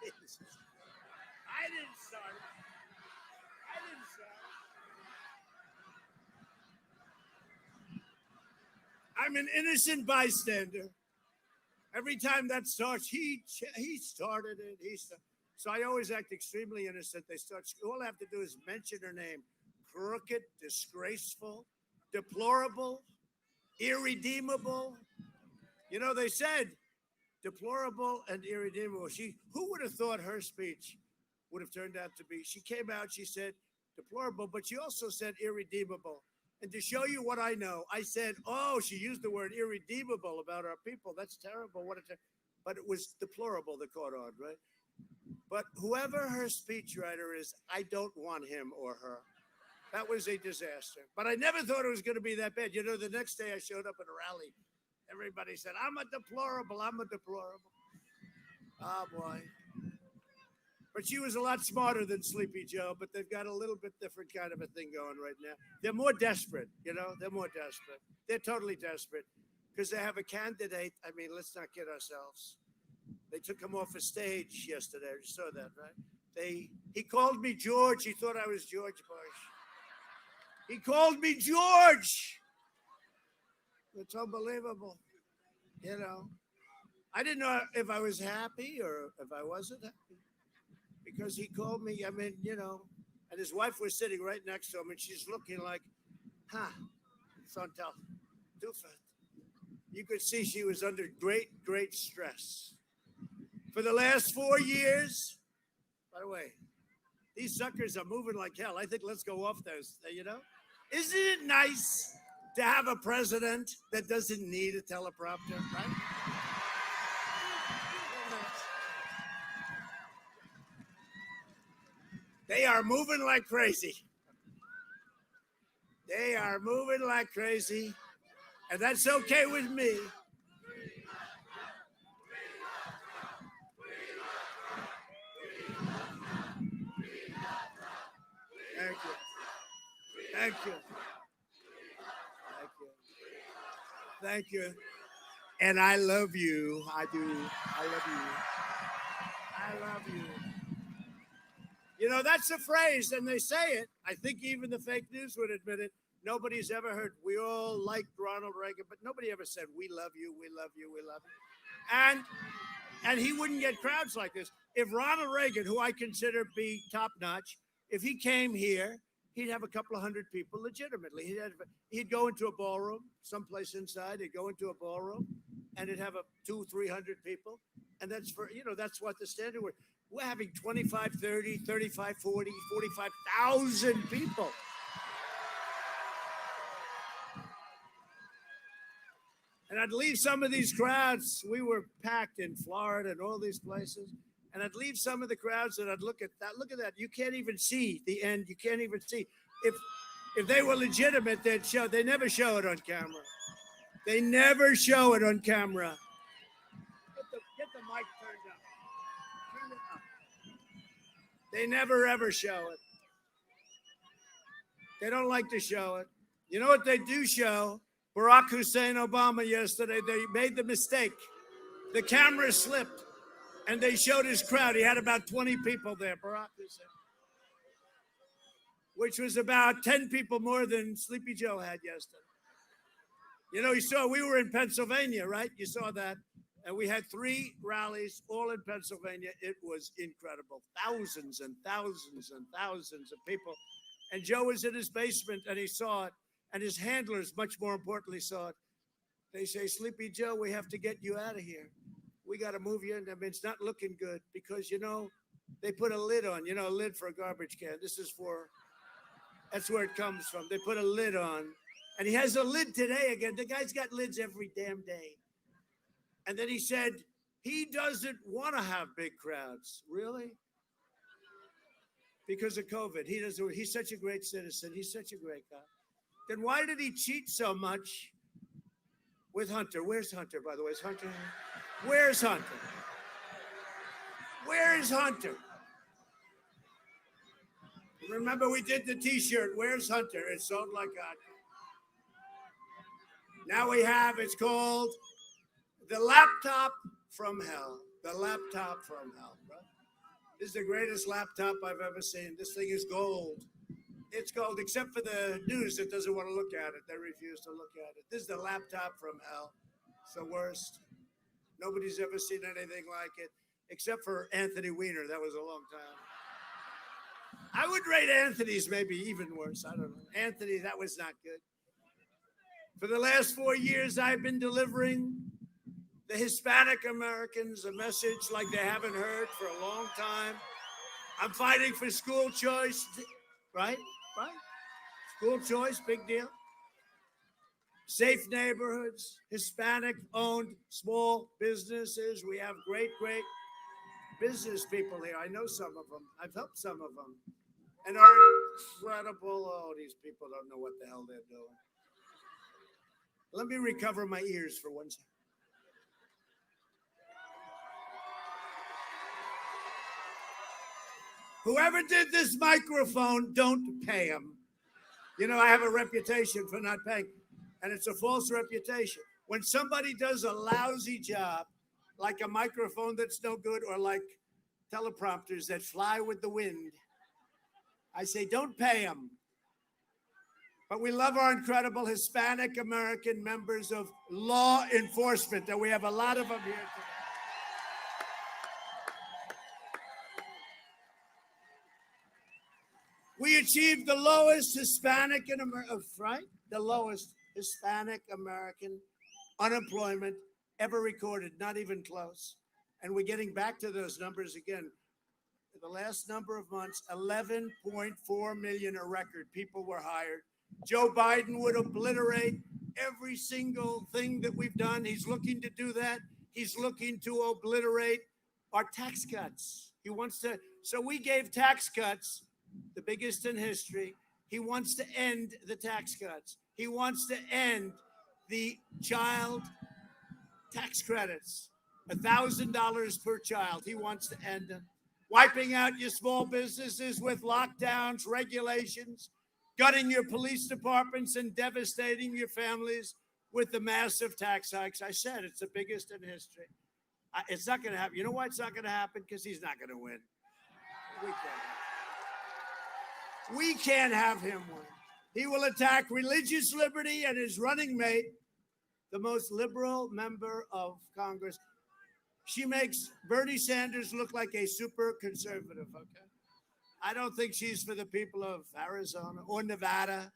I didn't start it. I'm an innocent bystander. Every time that starts, he started it. So I always act extremely innocent. All I have to do is mention her name. Crooked, disgraceful, deplorable, irredeemable. You know, they said deplorable and irredeemable. Who would have thought her speech would have turned out to be? She came out, she said deplorable, but she also said irredeemable. And to show you what I know, I said, oh, she used the word irredeemable about our people. That's terrible. but it was deplorable, the caught on, right? But whoever her speechwriter is, I don't want him or her. That was a disaster. But I never thought it was going to be that bad. You know, the next day I showed up at a rally. Everybody said, I'm a deplorable. I'm a deplorable. Oh, boy. But she was a lot smarter than Sleepy Joe, but they've got a little bit different kind of a thing going right now. They're more desperate, you know? They're more desperate. They're totally desperate because they have a candidate. I mean, let's not kid ourselves. They took him off a stage yesterday. You saw that, right? He called me George. He thought I was George Bush. He called me George. It's unbelievable. You know, I didn't know if I was happy or if I wasn't happy because he called me. I mean, you know, and his wife was sitting right next to him and she's looking like, Santal, Dufat. You could see she was under great stress. For the last 4 years, by the way, these suckers are moving like hell. I think let's go off those, you know? Isn't it nice to have a president that doesn't need a teleprompter, right? They are moving like crazy. They are moving like crazy, and that's okay with me. Thank you. Thank you. Thank you. Thank you. And I love you. I do. I love you. I love you. You know, that's a phrase, and they say it. I think even the fake news would admit it. Nobody's ever heard, we all liked Ronald Reagan, but nobody ever said, we love you, we love you, we love you. And he wouldn't get crowds like this. If Ronald Reagan, who I consider be top-notch, if he came here, he'd have a couple of hundred people legitimately. He'd go into a ballroom, someplace inside. He'd go into a ballroom, and it'd have 200-300 people. And that's for, you know, that's what the standard was. We're having 25, 30, 35, 40, 45,000 people. And I'd leave some of these crowds. We were packed in Florida and all these places. And I'd leave some of the crowds and I'd look at that. Look at that. You can't even see the end. You can't even see. If they were legitimate, they'd show. They never show it on camera. They never show it on camera. Get the mic turned up. Turn it up. They never, ever show it. They don't like to show it. You know what they do show? Barack Hussein Obama yesterday, they made the mistake. The camera slipped, and they showed his crowd. He had about 20 people there, Barack Hussein, which was about 10 people more than Sleepy Joe had yesterday. You know, you saw we were in Pennsylvania, right? You saw that. And we had 3 rallies, all in Pennsylvania. It was incredible. Thousands and thousands and thousands of people. And Joe was in his basement, and he saw it. And his handlers, much more importantly, saw it. They say, Sleepy Joe, we have to get you out of here. We got to move you in. I mean, it's not looking good because, you know, they put a lid on, you know, a lid for a garbage can. That's where it comes from. They put a lid on. And he has a lid today again. The guy's got lids every damn day. And then he said, he doesn't want to have big crowds. Really? Because of COVID. He's such a great citizen. He's such a great guy. Then why did he cheat so much with Hunter? Where's Hunter, by the way? Is Hunter? Where's Hunter? Where is Hunter? Remember, we did the T-shirt. Where's Hunter? It sold like God. Now we have, it's called the laptop from hell. The laptop from hell, bro. This is the greatest laptop I've ever seen. This thing is gold. It's gold, except for the news that doesn't want to look at it. They refuse to look at it. This is the laptop from hell. It's the worst. Nobody's ever seen anything like it, except for Anthony Weiner. That was a long time. I would rate Anthony's maybe even worse. I don't know. Anthony, that was not good. For the last 4 years, I've been delivering the Hispanic Americans a message like they haven't heard for a long time. I'm fighting for school choice, right? Right? School choice, big deal. safe neighborhoods, Hispanic-owned small businesses. We have great business people here. I know some of them. I've helped some of them. And our incredible, oh, these people don't know what the hell they're doing. Let me recover my ears for 1 second. Whoever did this microphone, don't pay him. You know, I have a reputation for not paying, and it's a false reputation. When somebody does a lousy job, like a microphone that's no good, or like teleprompters that fly with the wind, I say, don't pay them. But we love our incredible Hispanic American members of law enforcement, and we have a lot of them here today. We achieved the lowest Hispanic American unemployment ever recorded, not even close. And we're getting back to those numbers again. The last number of months, 11.4 million, a record. People were hired. Joe Biden would obliterate every single thing that we've done. He's looking to do that. He's looking to obliterate our tax cuts. He wants to. So we gave tax cuts, the biggest in history. He wants to end the tax cuts. He wants to end the child tax credits, $1,000 per child. He wants to end them. Wiping out your small businesses with lockdowns, regulations, gutting your police departments, and devastating your families with the massive tax hikes. I said it's the biggest in history. It's not going to happen. You know why it's not going to happen? Because he's not going to win. We can't have him win. He will attack religious liberty and his running mate, the most liberal member of Congress. She makes Bernie Sanders look like a super conservative, okay? I don't think she's for the people of Arizona or Nevada.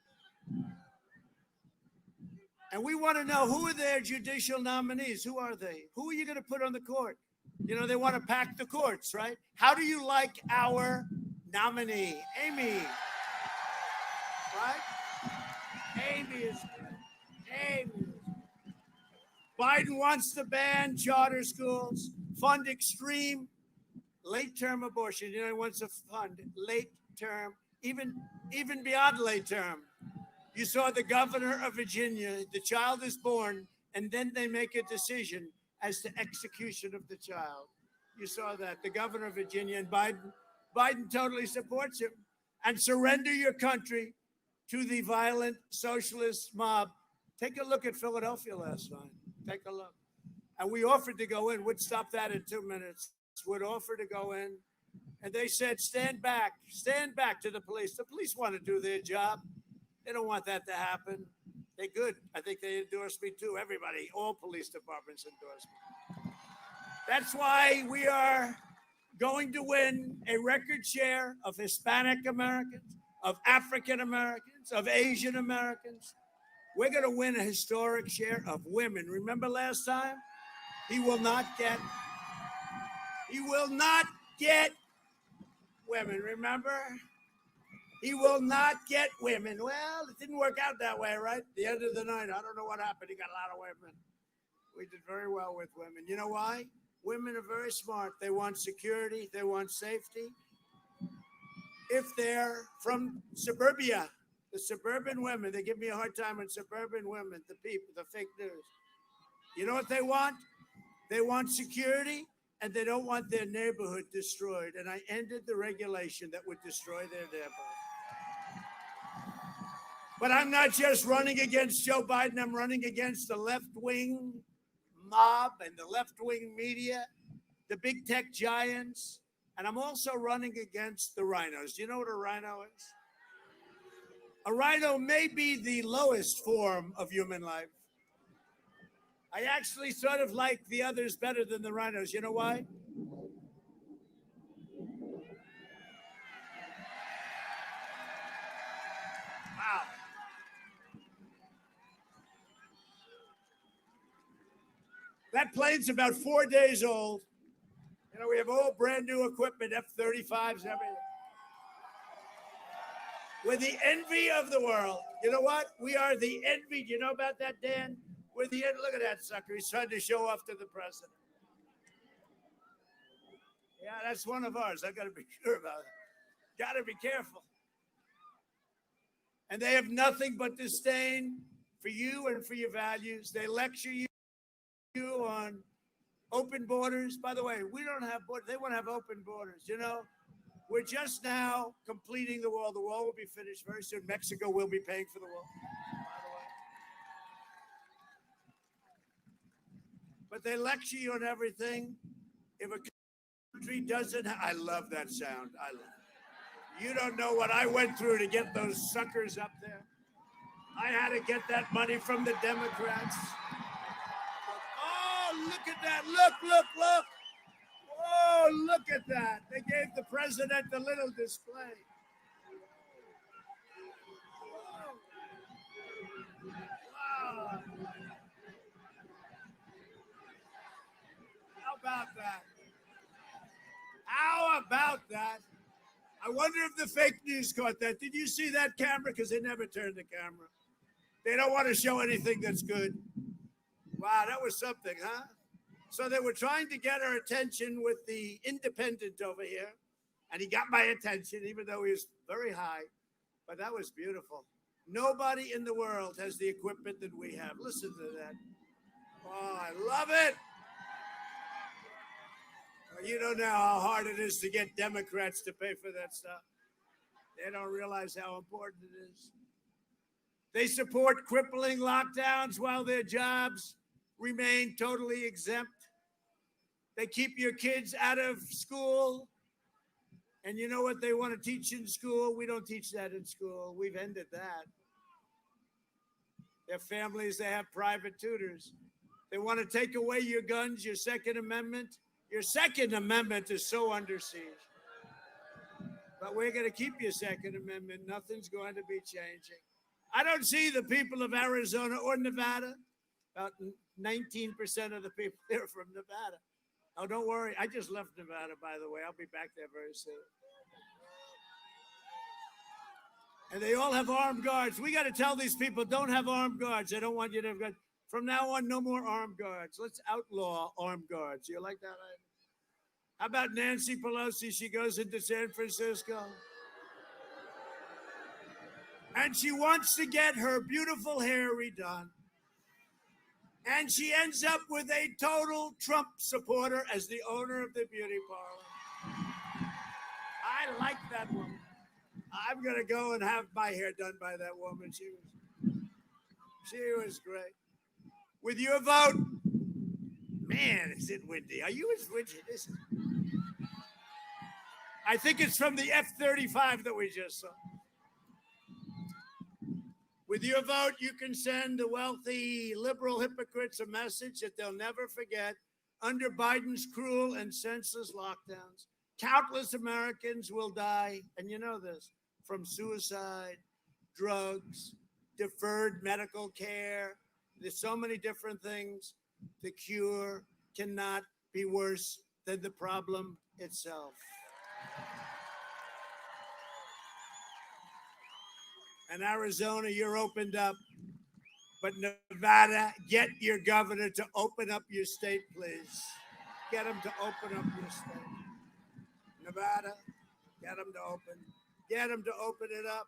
And we want to know, who are their judicial nominees? Who are they? Who are you going to put on the court? You know, they want to pack the courts, right? How do you like our nominee, Amy? Right? Amy is good. Amy is good. Biden wants to ban charter schools, fund extreme late-term abortion. You know, he wants to fund late-term, even beyond late-term. You saw the governor of Virginia, the child is born, and then they make a decision as to execution of the child. You saw that, the governor of Virginia, and Biden totally supports him. And surrender your country to the violent socialist mob. Take a look at Philadelphia last night. Take a look. And we offered to go in. We'd stop that in 2 minutes. Would offer to go in. And they said, stand back to the police. The police want to do their job. They don't want that to happen. They're good. I think they endorse me too. Everybody, all police departments endorse me. That's why we are going to win a record share of Hispanic Americans, of African Americans, of Asian Americans. We're going to win a historic share of women. Remember last time? He will not get women, remember? He will not get women. Well, it didn't work out that way, right? The end of the night, I don't know what happened. He got a lot of women. We did very well with women. You know why? Women are very smart. They want security. They want safety. If they're from suburbia, the suburban women, they give me a hard time on suburban women, the people, the fake news. You know what they want? They want security, and they don't want their neighborhood destroyed. And I ended the regulation that would destroy their neighborhood. But I'm not just running against Joe Biden. I'm running against the left-wing mob and the left-wing media, the big tech giants. And I'm also running against the rhinos. Do you know what a rhino is? A rhino may be the lowest form of human life. I actually sort of like the others better than the rhinos. You know why? Wow. That plane's about 4 days old. You know, we have all brand new equipment, F-35s, everything. We're the envy of the world. You know what? We are the envy. Do you know about that, Dan? We're the envy. Look at that sucker. He's trying to show off to the president. Yeah, that's one of ours. I've got to be sure about it. Got to be careful. And they have nothing but disdain for you and for your values. They lecture you on open borders. By the way, we don't have borders. They want to have open borders. You know, we're just now completing the wall. The wall will be finished very soon. Mexico will be paying for the wall, by the way. But they lecture you on everything. If a country doesn't, I love that sound. I love it. You don't know what I went through to get those suckers up there. I had to get that money from the Democrats. Oh, look at that. Look. Oh, look at that. They gave the president a little display. Wow. How about that? How about that? I wonder if the fake news caught that. Did you see that camera? Because they never turned the camera. They don't want to show anything that's good. Wow, that was something, huh? So they were trying to get our attention with the independent over here. And he got my attention, even though he was very high. But that was beautiful. Nobody in the world has the equipment that we have. Listen to that. Oh, I love it. Well, you don't know how hard it is to get Democrats to pay for that stuff. They don't realize how important it is. They support crippling lockdowns while their jobs remain totally exempt. They keep your kids out of school. And you know what they want to teach in school? We don't teach that in school. We've ended that. Their families, they have private tutors. They want to take away your guns, your Second Amendment. Your Second Amendment is so under siege. But we're going to keep your Second Amendment. Nothing's going to be changing. I don't see the people of Arizona or Nevada. About 19% of the people here are from Nevada. Oh, don't worry. I just left Nevada, by the way. I'll be back there very soon. And they all have armed guards. We got to tell these people, don't have armed guards. They don't want you to have guards. From now on, no more armed guards. Let's outlaw armed guards. You like that idea? How about Nancy Pelosi? She goes into San Francisco. And she wants to get her beautiful hair redone. And she ends up with a total Trump supporter as the owner of the beauty parlor. I like that woman. I'm going to go and have my hair done by that woman. She was great. With your vote, man, is it windy. Are you as windy? I think it's from the F-35 that we just saw. With your vote, you can send the wealthy liberal hypocrites a message that they'll never forget. Under Biden's cruel and senseless lockdowns, countless Americans will die, and you know this, from suicide, drugs, deferred medical care. There's so many different things. The cure cannot be worse than the problem itself. And Arizona, you're opened up. But Nevada, get your governor to open up your state, please. Get him to open up your state. Nevada, get him to open. Get him to open it up.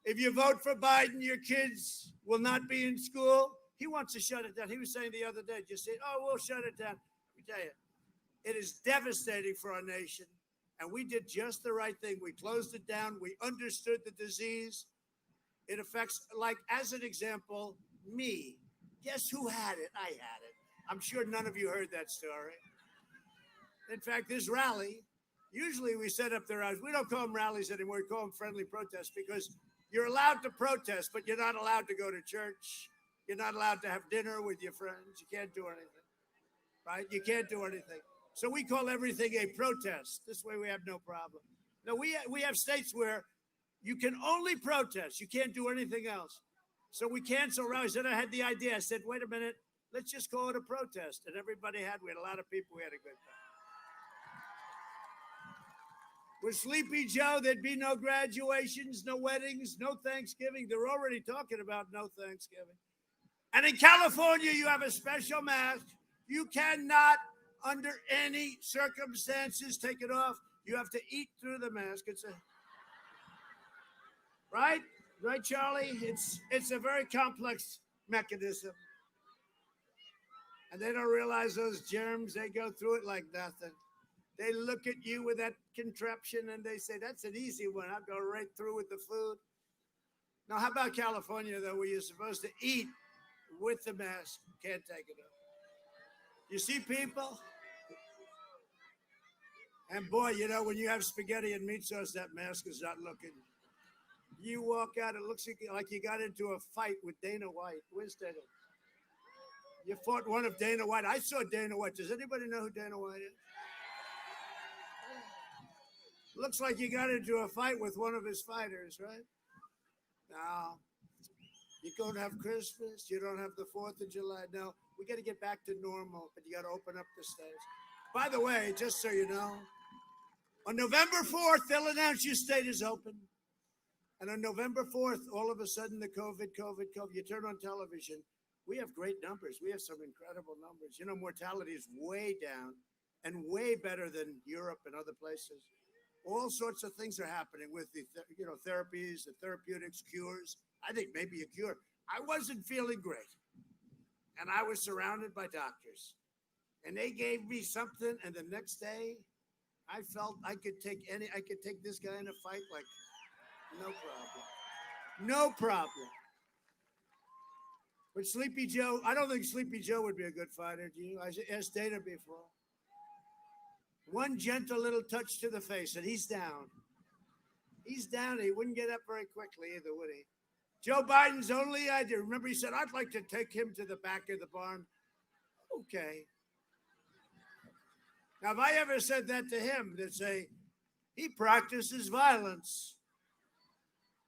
If you vote for Biden, your kids will not be in school. He wants to shut it down. He was saying the other day, just saying, oh, we'll shut it down. Let me tell you, it is devastating for our nation. And we did just the right thing. We closed it down. We understood the disease. It affects, like, as an example, me. Guess who had it? I had it. I'm sure none of you heard that story. In fact, this rally, usually we set up the rallies. We don't call them rallies anymore. We call them friendly protests because you're allowed to protest, but you're not allowed to go to church. You're not allowed to have dinner with your friends. You can't do anything, right? You can't do anything. So we call everything a protest. This way we have no problem. Now, we have states where you can only protest. You can't do anything else. So we cancel rallies. Then I had the idea. I said, wait a minute, let's just call it a protest. And we had a lot of people. We had a good time. With Sleepy Joe, there'd be no graduations, no weddings, no Thanksgiving. They're already talking about no Thanksgiving. And in California, you have a special mask. You cannot, under any circumstances, take it off. You have to eat through the mask. Right, Charlie? It's a very complex mechanism. And they don't realize those germs, they go through it like nothing. They look at you with that contraption and they say, that's an easy one. I'll go right through with the food. Now, how about California, though, where you're supposed to eat with the mask? Can't take it off. You see people? And boy, you know, when you have spaghetti and meat sauce, that mask is not looking. You walk out, it looks like you got into a fight with Dana White. Where's Dana? You fought one of Dana White. I saw Dana White. Does anybody know who Dana White is? Looks like you got into a fight with one of his fighters, right? Now, you don't have Christmas. You don't have the 4th of July. No, we got to get back to normal, but you got to open up the states. By the way, just so you know, on November 4th, they'll announce your state is open. And on November 4th, all of a sudden, the COVID, you turn on television. We have great numbers. We have some incredible numbers. You know, mortality is way down and way better than Europe and other places. All sorts of things are happening with the therapies, the therapeutics, cures. I think maybe a cure. I wasn't feeling great, and I was surrounded by doctors, and they gave me something. And the next day, I felt I could take this guy in a fight like no problem. But Sleepy Joe, I don't think Sleepy Joe would be a good fighter. Do you? I asked Dana before. One gentle little touch to the face, and he's down. He wouldn't get up very quickly either, would he? Joe Biden's only idea. Remember, he said, I'd like to take him to the back of the barn. Okay. Now, if I ever said that to him, they'd say, he practices violence.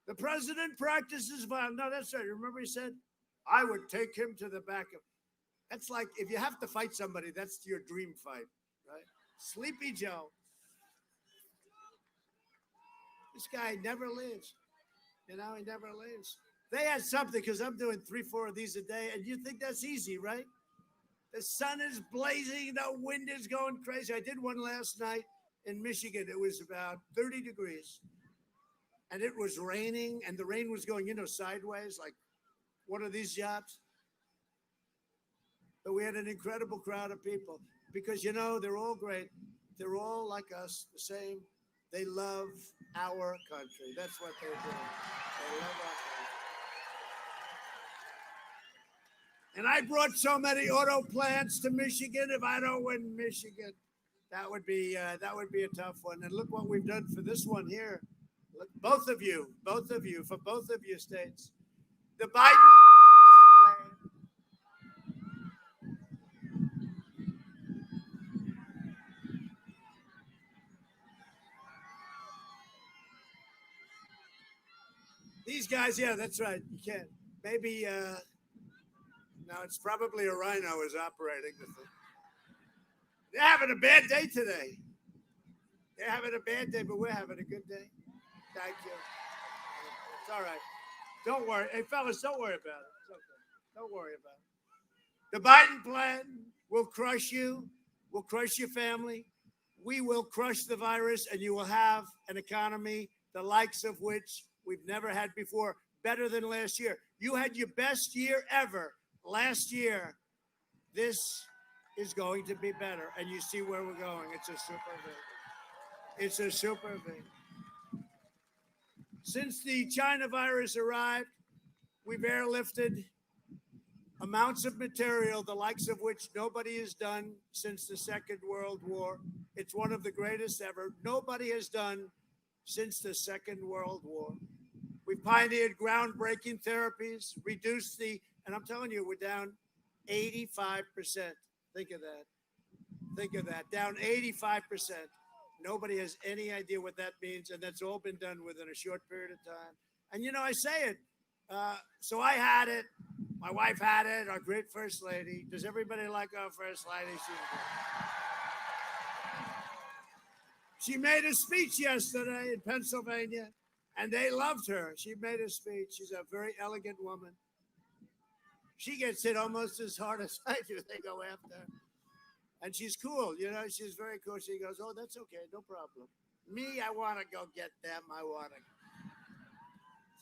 The president practices violence. No, that's right. Remember, he said, I would take him to the back of. That's like, if you have to fight somebody, that's your dream fight, right? Sleepy Joe. This guy never leaves. You know, he never leaves. They had something, because I'm doing 3-4 of these a day, and you think that's easy, right? The sun is blazing, the wind is going crazy. I did one last night in Michigan. It was about 30 degrees, and it was raining, and the rain was going, sideways, like one of these jobs. But we had an incredible crowd of people because, they're all great. They're all like us, the same. They love our country. That's what they're doing. They love our country. And I brought so many auto plants to Michigan. If I don't win Michigan, that would be a tough one. And look what we've done for this one here. Look, both of you, for both of your states. The Biden. These guys, yeah, that's right. You can't. Maybe, no, it's probably a rhino is operating the thing. They're having a bad day today. They're having a bad day, but we're having a good day. Thank you. It's all right. Don't worry. Hey, fellas, don't worry about it. It's okay. Don't worry about it. The Biden plan will crush you, will crush your family. We will crush the virus, and you will have an economy the likes of which we've never had before, better than last year. You had your best year ever last year. This is going to be better, and you see where we're going. It's a super thing. It's a super thing. Since the China virus arrived, we've airlifted amounts of material, the likes of which nobody has done since the Second World War. It's one of the greatest ever. Nobody has done since the Second World War. We've pioneered groundbreaking therapies, reduced and I'm telling you, we're down 85%. Think of that. Down 85%. Nobody has any idea what that means, and that's all been done within a short period of time. And, I say it. So I had it. My wife had it, our great First Lady. Does everybody like our First Lady? She made a speech yesterday in Pennsylvania, and they loved her. She made a speech. She's a very elegant woman. She gets hit almost as hard as I do. They go after her. And she's cool, you know, she's very cool. She goes, oh, that's okay, no problem. Me, I want to go get them. I want to.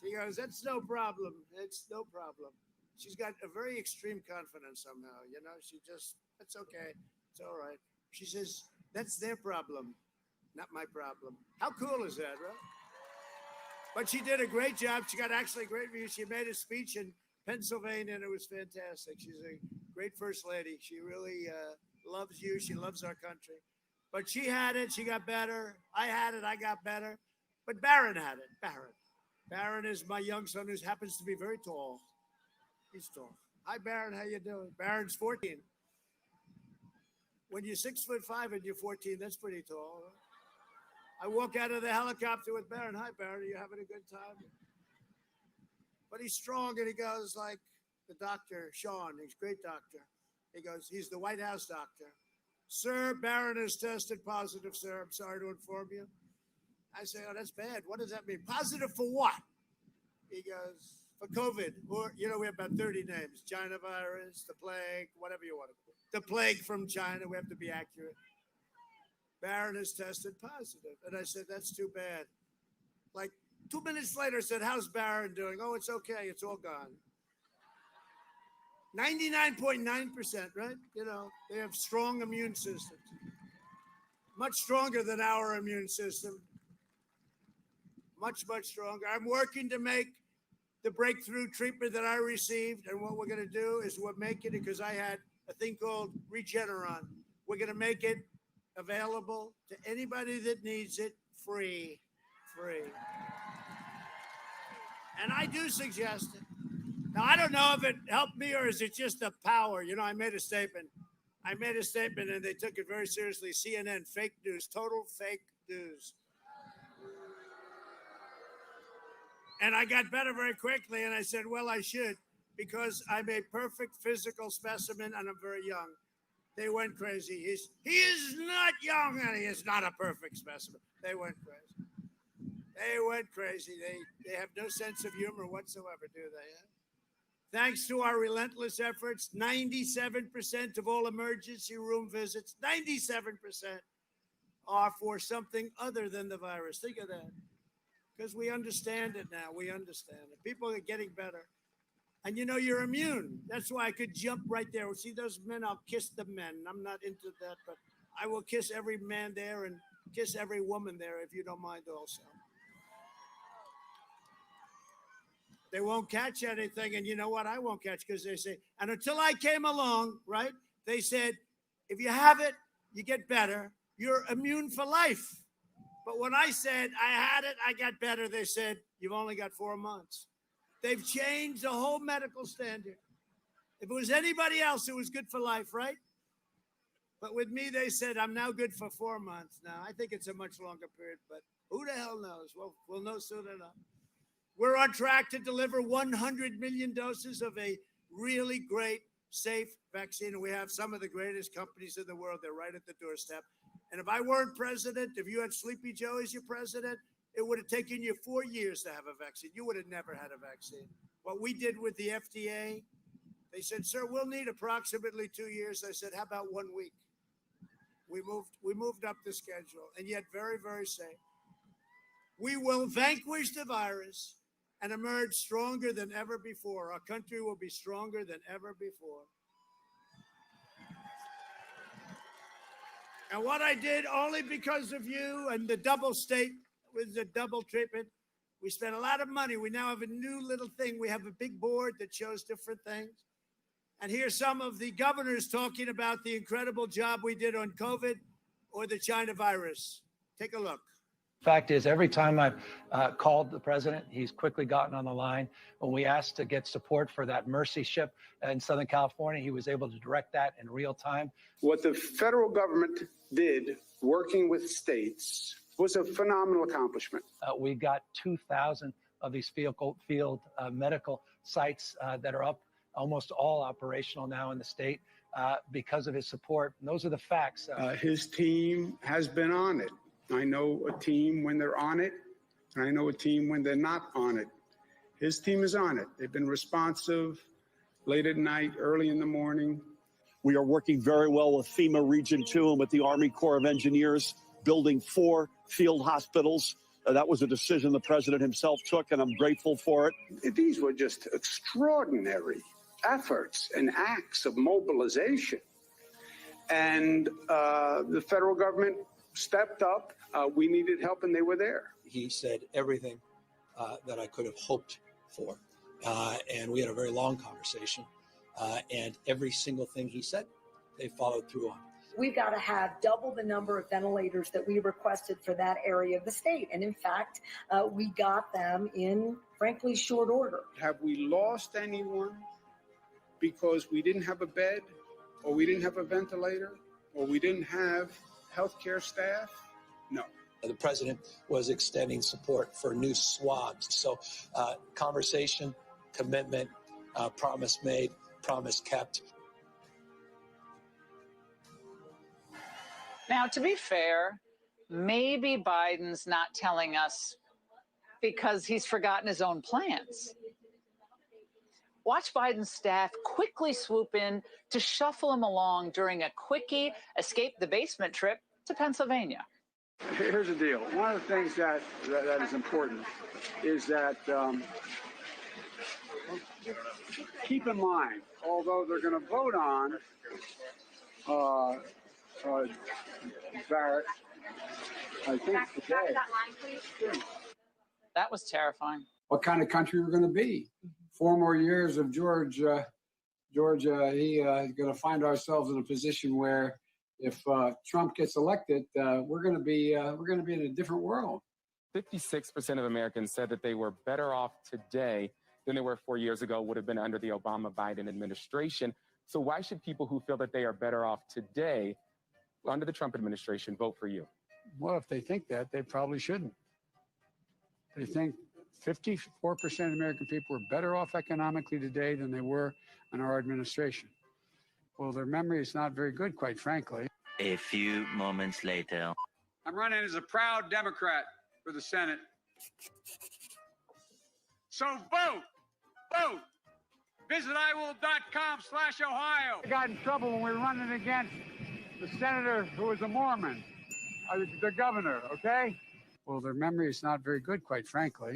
She goes, that's no problem. It's no problem. She's got a very extreme confidence somehow, you know. She just, that's okay. It's all right. She says, that's their problem, not my problem. How cool is that, right? But she did a great job. She got actually great reviews. She made a speech in Pennsylvania, and it was fantastic. She's a great first lady. She really loves you. She loves our country. But she had it. She got better. I had it. I got better. But Barron had it. Barron is my young son who happens to be very tall. He's tall. Hi, Barron. How you doing? Barron's 14. When you're 6'5" and you're 14, that's pretty tall. Right? I walk out of the helicopter with Barron. Hi, Barron. Are you having a good time? But he's strong, and he goes like the doctor, Sean. He's a great doctor. He goes, he's the White House doctor. Sir, Barron has tested positive, sir. I'm sorry to inform you. I say, oh, that's bad. What does that mean? Positive for what? He goes, for COVID. Or, you know, we have about 30 names. China virus, the plague, whatever you want to call it. The plague from China. We have to be accurate. Barron has tested positive. And I said, that's too bad. Like 2 minutes later, I said, how's Barron doing? Oh, it's okay. It's all gone. 99.9%, right? You know, they have strong immune systems. Much stronger than our immune system. Much, much stronger. I'm working to make the breakthrough treatment that I received. And what we're going to do is we're making it, because I had a thing called Regeneron. We're going to make it available to anybody that needs it free. And I do suggest it. Now, I don't know if it helped me or is it just the power. You know, I made a statement and they took it very seriously. CNN, fake news, total fake news. And I got better very quickly. And I said, well, I should, because I'm a perfect physical specimen and I'm very young. They went crazy. He is not young and he is not a perfect specimen. They went crazy. They have no sense of humor whatsoever, do they? Thanks to our relentless efforts, 97% of all emergency room visits, 97% are for something other than the virus. Think of that. Because we understand it now. We understand it. People are getting better. And you know, you're immune. That's why I could jump right there. See those men? I'll kiss the men. I'm not into that, but I will kiss every man there and kiss every woman there, if you don't mind also. They won't catch anything. And you know what? I won't catch, because they say, and until I came along, right, they said, if you have it, you get better. You're immune for life. But when I said I had it, I got better, they said, you've only got 4 months. They've changed the whole medical standard. If it was anybody else, it was good for life, right? But with me, they said, I'm now good for 4 months. Now, I think it's a much longer period, but who the hell knows? Well, we'll know soon enough. We're on track to deliver 100 million doses of a really great, safe vaccine. And we have some of the greatest companies in the world. They're right at the doorstep. And if I weren't president, if you had Sleepy Joe as your president, it would have taken you 4 years to have a vaccine. You would have never had a vaccine. What we did with the FDA, they said, sir, we'll need approximately 2 years. I said, how about 1 week? We moved up the schedule, and yet very, very safe. We will vanquish the virus and emerge stronger than ever before. Our country will be stronger than ever before. And what I did only because of you and the double state with the double treatment, we spent a lot of money. We now have a new little thing. We have a big board that shows different things. And here's some of the governors talking about the incredible job we did on COVID or the China virus. Take a look. Fact is, every time I've called the president, he's quickly gotten on the line. When we asked to get support for that Mercy ship in Southern California, he was able to direct that in real time. What the federal government did, working with states, was a phenomenal accomplishment. We got 2,000 of these field medical sites that are up, almost all operational now in the state because of his support. And those are the facts. His team has been on it I know a team when they're on it, and I know a team when they're not on it. His team is on it. They've been responsive late at night, early in the morning. We are working very well with FEMA Region 2 and with the Army Corps of Engineers, building 4 field hospitals. That was a decision the president himself took, and I'm grateful for it. These were just extraordinary efforts and acts of mobilization. And the federal government stepped up. We needed help, and they were there. He said everything that I could have hoped for. And we had a very long conversation. And every single thing he said, they followed through on. We've got to have double the number of ventilators that we requested for that area of the state. And in fact, we got them in, frankly, short order. Have we lost anyone because we didn't have a bed, or we didn't have a ventilator, or we didn't have healthcare staff? No. The president was extending support for new swabs. So conversation, commitment, promise made, promise kept. Now, to be fair, maybe Biden's not telling us because he's forgotten his own plans. Watch Biden's staff quickly swoop in to shuffle him along during a quickie escape the basement trip to Pennsylvania. Here's the deal. One of the things that is important is that keep in mind, although they're going to vote on Barrett, I think today. That was terrifying. What kind of country we're going to be? 4 more years of Georgia, going to find ourselves in a position where, if Trump gets elected, we're going to be in a different world. 56% of Americans said that they were better off today than they were 4 years ago, would have been under the Obama-Biden administration. So why should people who feel that they are better off today under the Trump administration vote for you? Well, if they think that, they probably shouldn't. They think 54% of American people are better off economically today than they were in our administration. Well, their memory is not very good, quite frankly. A few moments later. I'm running as a proud Democrat for the Senate. So vote! Vote! Visit iwill.com/Ohio. I got in trouble when we were running against the senator who was a Mormon, the governor, okay? Well, their memory is not very good, quite frankly.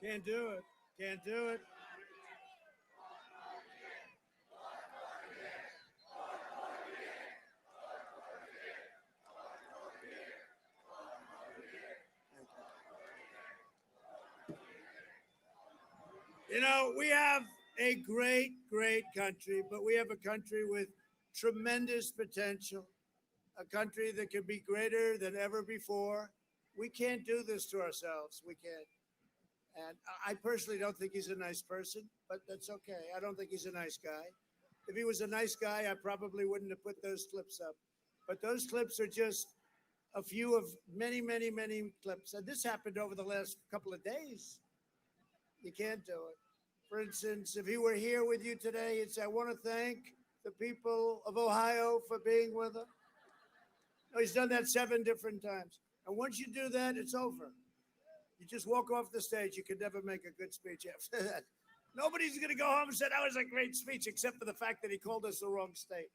Can't do it. Can't do it. You know, we have a great, great country, but we have a country with tremendous potential, a country that could be greater than ever before. We can't do this to ourselves. We can't. And I personally don't think he's a nice person, but that's okay. I don't think he's a nice guy. If he was a nice guy, I probably wouldn't have put those clips up. But those clips are just a few of many, many, many clips. And this happened over the last couple of days. You can't do it. For instance, if he were here with you today, he'd say, I want to thank the people of Ohio for being with us. No, he's done that 7 different times. And once you do that, it's over. You just walk off the stage. You could never make a good speech after that. Nobody's going to go home and say, that was a great speech, except for the fact that he called us the wrong state.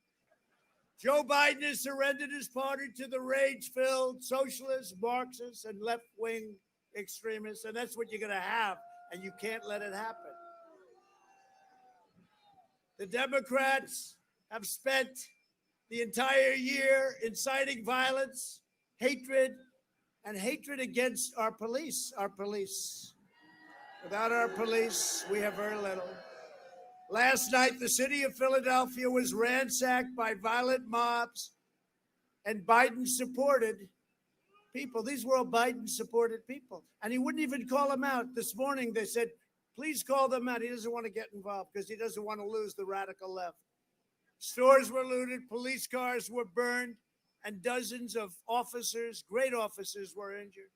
Joe Biden has surrendered his party to the rage-filled socialists, Marxists, and left-wing extremists, and that's what you're going to have, and you can't let it happen. The Democrats have spent the entire year inciting violence, hatred, and hatred against our police. Our police. Without our police, we have very little. Last night, the city of Philadelphia was ransacked by violent mobs and Biden-supported people. These were all Biden-supported people. And he wouldn't even call them out. This morning, they said, please call them out. He doesn't want to get involved because he doesn't want to lose the radical left. Stores were looted, police cars were burned, and dozens of officers, great officers, were injured.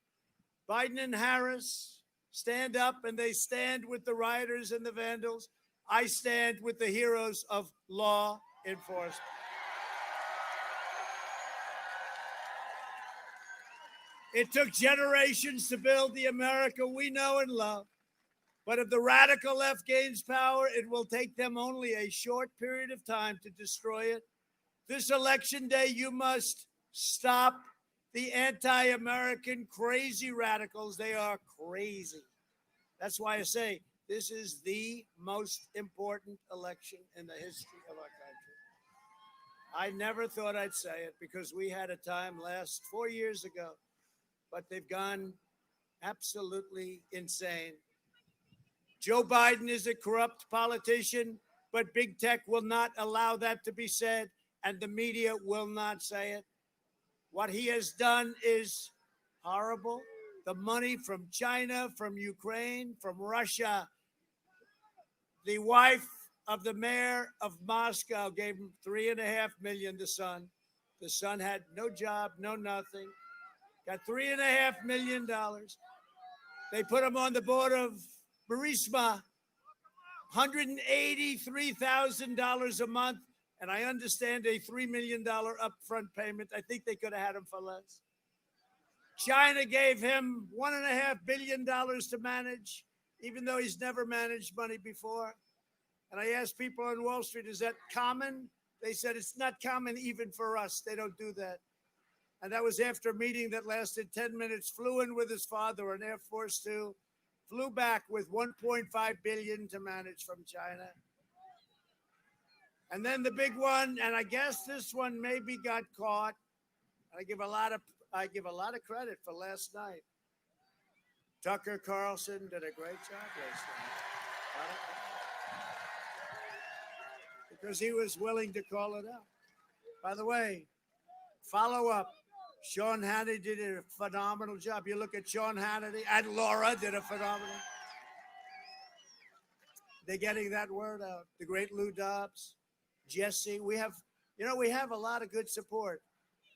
Biden and Harris stand up and they stand with the rioters and the vandals. I stand with the heroes of law enforcement. It took generations to build the America we know and love. But if the radical left gains power, it will take them only a short period of time to destroy it. This election day, you must stop the anti-American crazy radicals. They are crazy. That's why I say this is the most important election in the history of our country. I never thought I'd say it because we had a time last 4 years ago, but they've gone absolutely insane. Joe Biden is a corrupt politician, but big tech will not allow that to be said, and the media will not say it. What he has done is horrible. The money from China, from Ukraine, from Russia. The wife of the mayor of Moscow gave him $3.5 million, the son. The son had no job, no nothing. Got $3.5 million. They put him on the board of Burisma, $183,000 a month, and I understand a $3 million upfront payment. I think they could have had him for less. China gave him $1.5 billion to manage, even though he's never managed money before. And I asked people on Wall Street, is that common? They said it's not common even for us. They don't do that. And that was after a meeting that lasted 10 minutes, flew in with his father on Air Force Two, flew back with $1.5 billion to manage from China. And then the big one, and I guess this one maybe got caught. I give a lot of credit for last night. Tucker Carlson did a great job last night. Because he was willing to call it out. By the way, follow up. Sean Hannity did a phenomenal job. You look at Sean Hannity and Laura did a phenomenal. They're getting that word out. The great Lou Dobbs, Jesse. We have a lot of good support.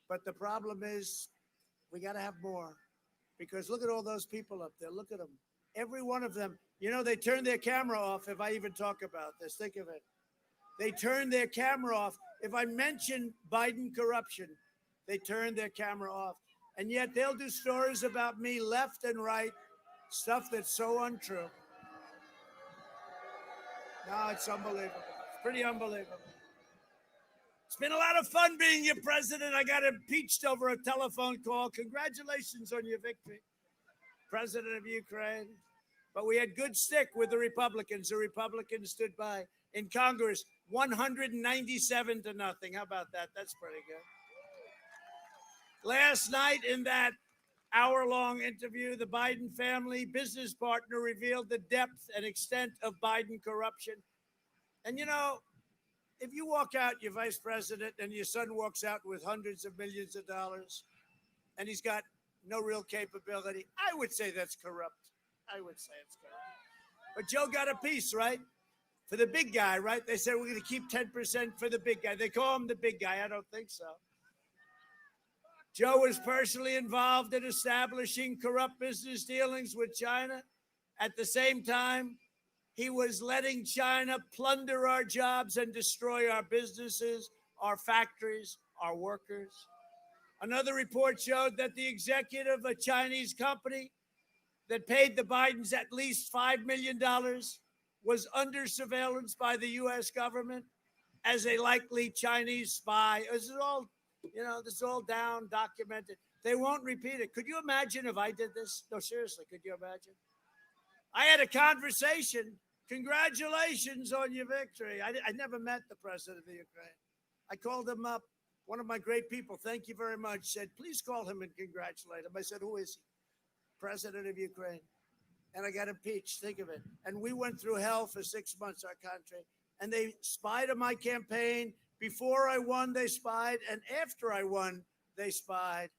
But the problem is we got to have more. Because look at all those people up there. Look at them. Every one of them. They turn their camera off if I even talk about this. Think of it. They turn their camera off. If I mention Biden corruption, they turn their camera off. And yet they'll do stories about me left and right, stuff that's so untrue. No, it's unbelievable. It's pretty unbelievable. It's been a lot of fun being your president. I got impeached over a telephone call. Congratulations on your victory, President of Ukraine. But we had good stick with the Republicans. The Republicans stood by. In Congress, 197 to nothing. How about that? That's pretty good. Last night in that hour-long interview, the Biden family business partner revealed the depth and extent of Biden corruption. And if you walk out, your vice president, and your son walks out with hundreds of millions of dollars, and he's got no real capability, I would say that's corrupt. I would say it's corrupt. But Joe got a piece, right? For the big guy, right? They said we're going to keep 10% for the big guy. They call him the big guy. I don't think so. Joe was personally involved in establishing corrupt business dealings with China. At the same time, he was letting China plunder our jobs and destroy our businesses, our factories, our workers. Another report showed that the executive of a Chinese company that paid the Bidens at least $5 million was under surveillance by the U.S. government as a likely Chinese spy. This is all, this is all down, documented. They won't repeat it. Could you imagine if I did this? No, seriously, could you imagine? I had a conversation. Congratulations on your victory. I never met the president of the Ukraine. I called him up. One of my great people, thank you very much, said, please call him and congratulate him. I said, who is he? President of Ukraine. And I got impeached. Think of it. And we went through hell for 6 months, our country. And they spied on my campaign. Before I won, they spied. And after I won, they spied.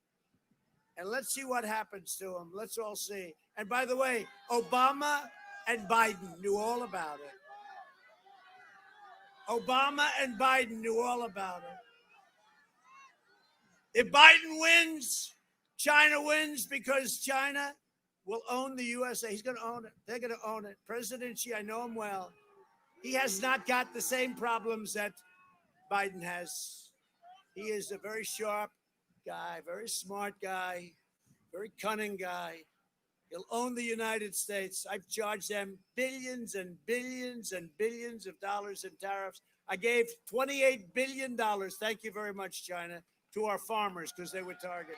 And let's see what happens to them. Let's all see. And by the way, Obama and Biden knew all about it. Obama and Biden knew all about it. If Biden wins, China wins because China will own the USA. He's going to own it. They're going to own it. President Xi, I know him well. He has not got the same problems that Biden has. He is a very sharp guy, very smart guy, very cunning guy. He'll own the United States. I've charged them billions and billions and billions of dollars in tariffs. I gave $28 billion, thank you very much, China, to our farmers because they were targeted.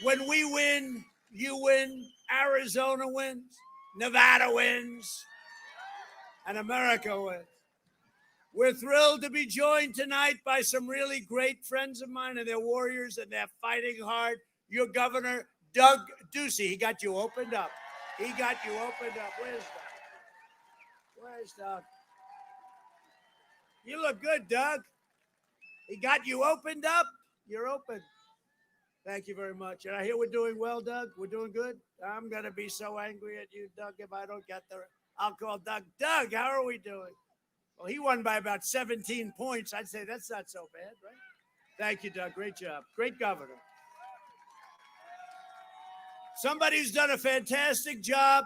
When we win, you win, Arizona wins, Nevada wins, and America wins. We're thrilled to be joined tonight by some really great friends of mine, and they're warriors, and they're fighting hard. Your governor, Doug Ducey, he got you opened up. He got you opened up. Where's Doug? Where's Doug? You look good, Doug. He got you opened up. You're open. Thank you very much. And I hear we're doing well, Doug. We're doing good. I'm going to be so angry at you, Doug, if I don't get there. I'll call Doug. Doug, how are we doing? Well, he won by about 17 points. I'd say that's not so bad, right? Thank you, Doug. Great job. Great governor. Somebody's done a fantastic job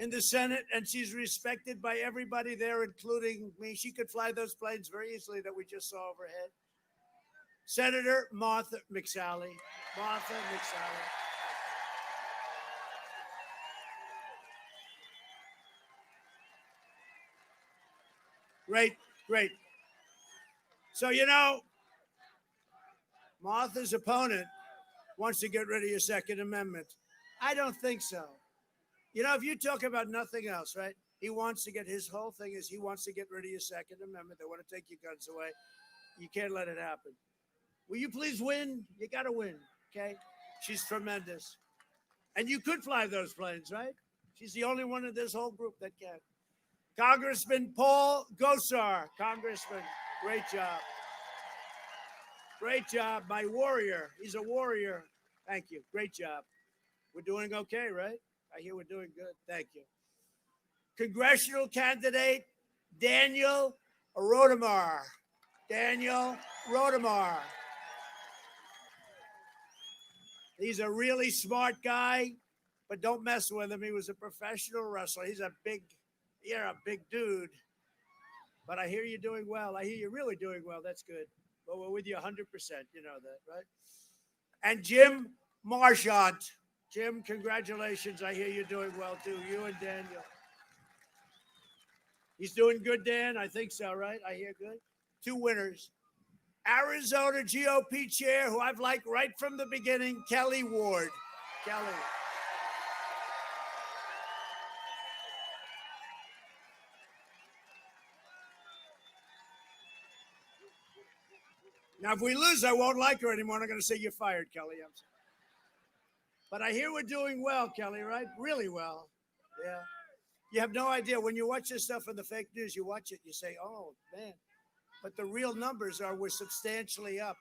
in the Senate, and she's respected by everybody there, including me. She could fly those planes very easily that we just saw overhead. Senator Martha McSally. Martha McSally. Great, great. So, Martha's opponent wants to get rid of your Second Amendment. I don't think so. If you talk about nothing else, right? He wants to get, his whole thing is he wants to get rid of your Second Amendment. They want to take your guns away. You can't let it happen. Will you please win? You got to win, okay? She's tremendous. And you could fly those planes, right? She's the only one in this whole group that can. Congressman Paul Gosar. Congressman, great job. Great job. My warrior. He's a warrior. Thank you. Great job. We're doing okay, right? I hear we're doing good. Thank you. Congressional candidate Daniel Rotemar. Daniel Rotemar. He's a really smart guy, but don't mess with him. He was a professional wrestler. You're a big dude. But I hear you're doing well. I hear you're really doing well. That's good. But we're with you 100%. You know that, right? And Jim Marchant. Jim, congratulations. I hear you're doing well, too. You and Daniel. He's doing good, Dan? I think so, right? I hear good. Two winners. Arizona GOP chair, who I've liked right from the beginning, Kelly Ward. Kelly. Now, if we lose, I won't like her anymore. I'm going to say you're fired, Kelly. I'm sorry. But I hear we're doing well, Kelly, right? Really well. Yeah. You have no idea. When you watch this stuff in the fake news, you watch it, you say, oh, man. But the real numbers are we're substantially up.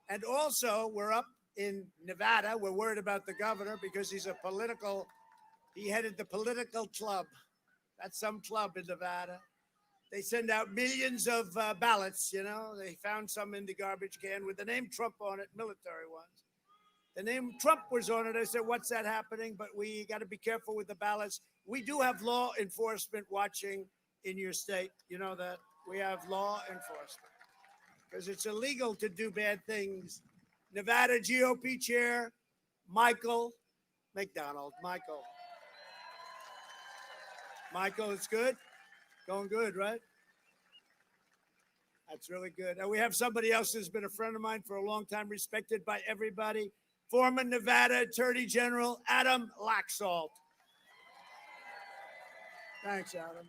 And also, we're up in Nevada. We're worried about the governor because he headed the political club. That's some club in Nevada. They send out millions of ballots, They found some in the garbage can with the name Trump on it, military ones. The name Trump was on it. I said, what's that happening? But we got to be careful with the ballots. We do have law enforcement watching in your state. You know that? We have law enforcement because it's illegal to do bad things. Nevada GOP chair, Michael McDonald. Michael, it's good? Going good, right? That's really good. And we have somebody else who's been a friend of mine for a long time, respected by everybody. Former Nevada Attorney General Adam Laxalt. Thanks, Adam.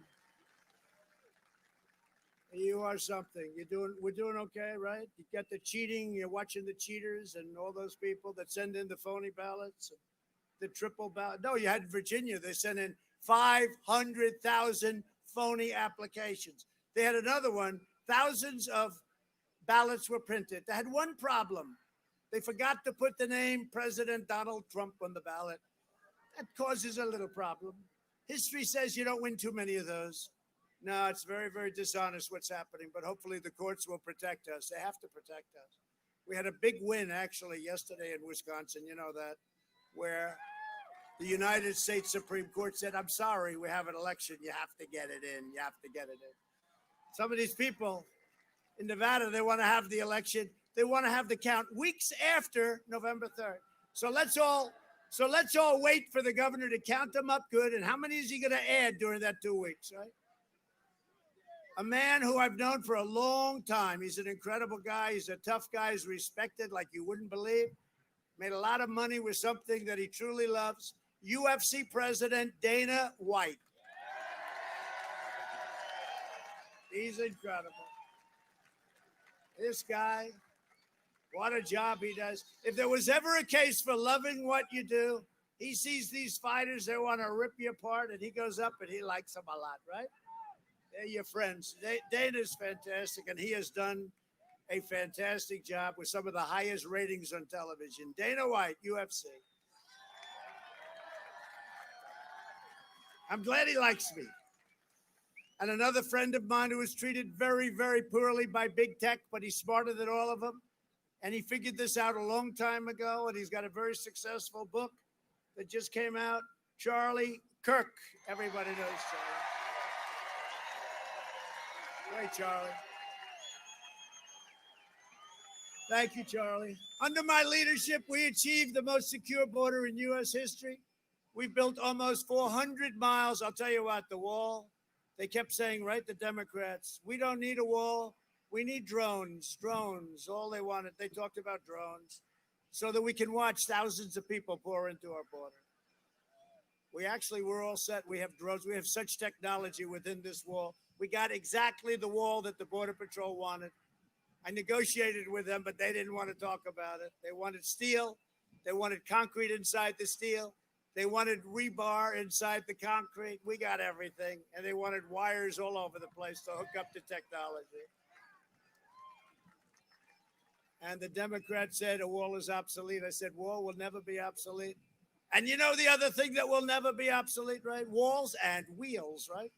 You are something. We're doing okay, right? You got the cheating, you're watching the cheaters and all those people that send in the phony ballots, the triple ballot. No, you had Virginia. They sent in 500,000 phony applications. They had another one. Thousands of ballots were printed. They had one problem. They forgot to put the name President Donald Trump on the ballot. That causes a little problem. History says you don't win too many of those. No, it's very, very dishonest what's happening, but hopefully the courts will protect us. They have to protect us. We had a big win actually yesterday in Wisconsin, you know that, where the United States Supreme Court said, I'm sorry, we have an election. You have to get it in. You have to get it in. Some of these people in Nevada, they want to have the election. They want to have the count weeks after November 3rd. So let's all wait for the governor to count them up good. And how many is he going to add during that 2 weeks, right? A man who I've known for a long time. He's an incredible guy. He's a tough guy. He's respected like you wouldn't believe. Made a lot of money with something that he truly loves. UFC president Dana White. He's incredible. This guy, what a job he does. If there was ever a case for loving what you do, he sees these fighters, they want to rip you apart, and he goes up and he likes them a lot, right? They're your friends. Dana's fantastic, and he has done a fantastic job with some of the highest ratings on television. Dana White, UFC. I'm glad he likes me. And another friend of mine who was treated very, very poorly by big tech, but he's smarter than all of them. And he figured this out a long time ago, and he's got a very successful book that just came out. Charlie Kirk. Everybody knows Charlie. Great, Charlie. Thank you, Charlie. Under my leadership, we achieved the most secure border in U.S. history. We built almost 400 miles. I'll tell you what, the wall, they kept saying, right, the Democrats, we don't need a wall. We need drones, all they wanted. They talked about drones so that we can watch thousands of people pour into our border. We're all set. We have drones. We have such technology within this wall. We got exactly the wall that the Border Patrol wanted. I negotiated with them, but they didn't want to talk about it. They wanted steel. They wanted concrete inside the steel. They wanted rebar inside the concrete. We got everything. And they wanted wires all over the place to hook up to technology. And the Democrats said a wall is obsolete. I said, wall will never be obsolete. And you know the other thing that will never be obsolete, right? Walls and wheels, right?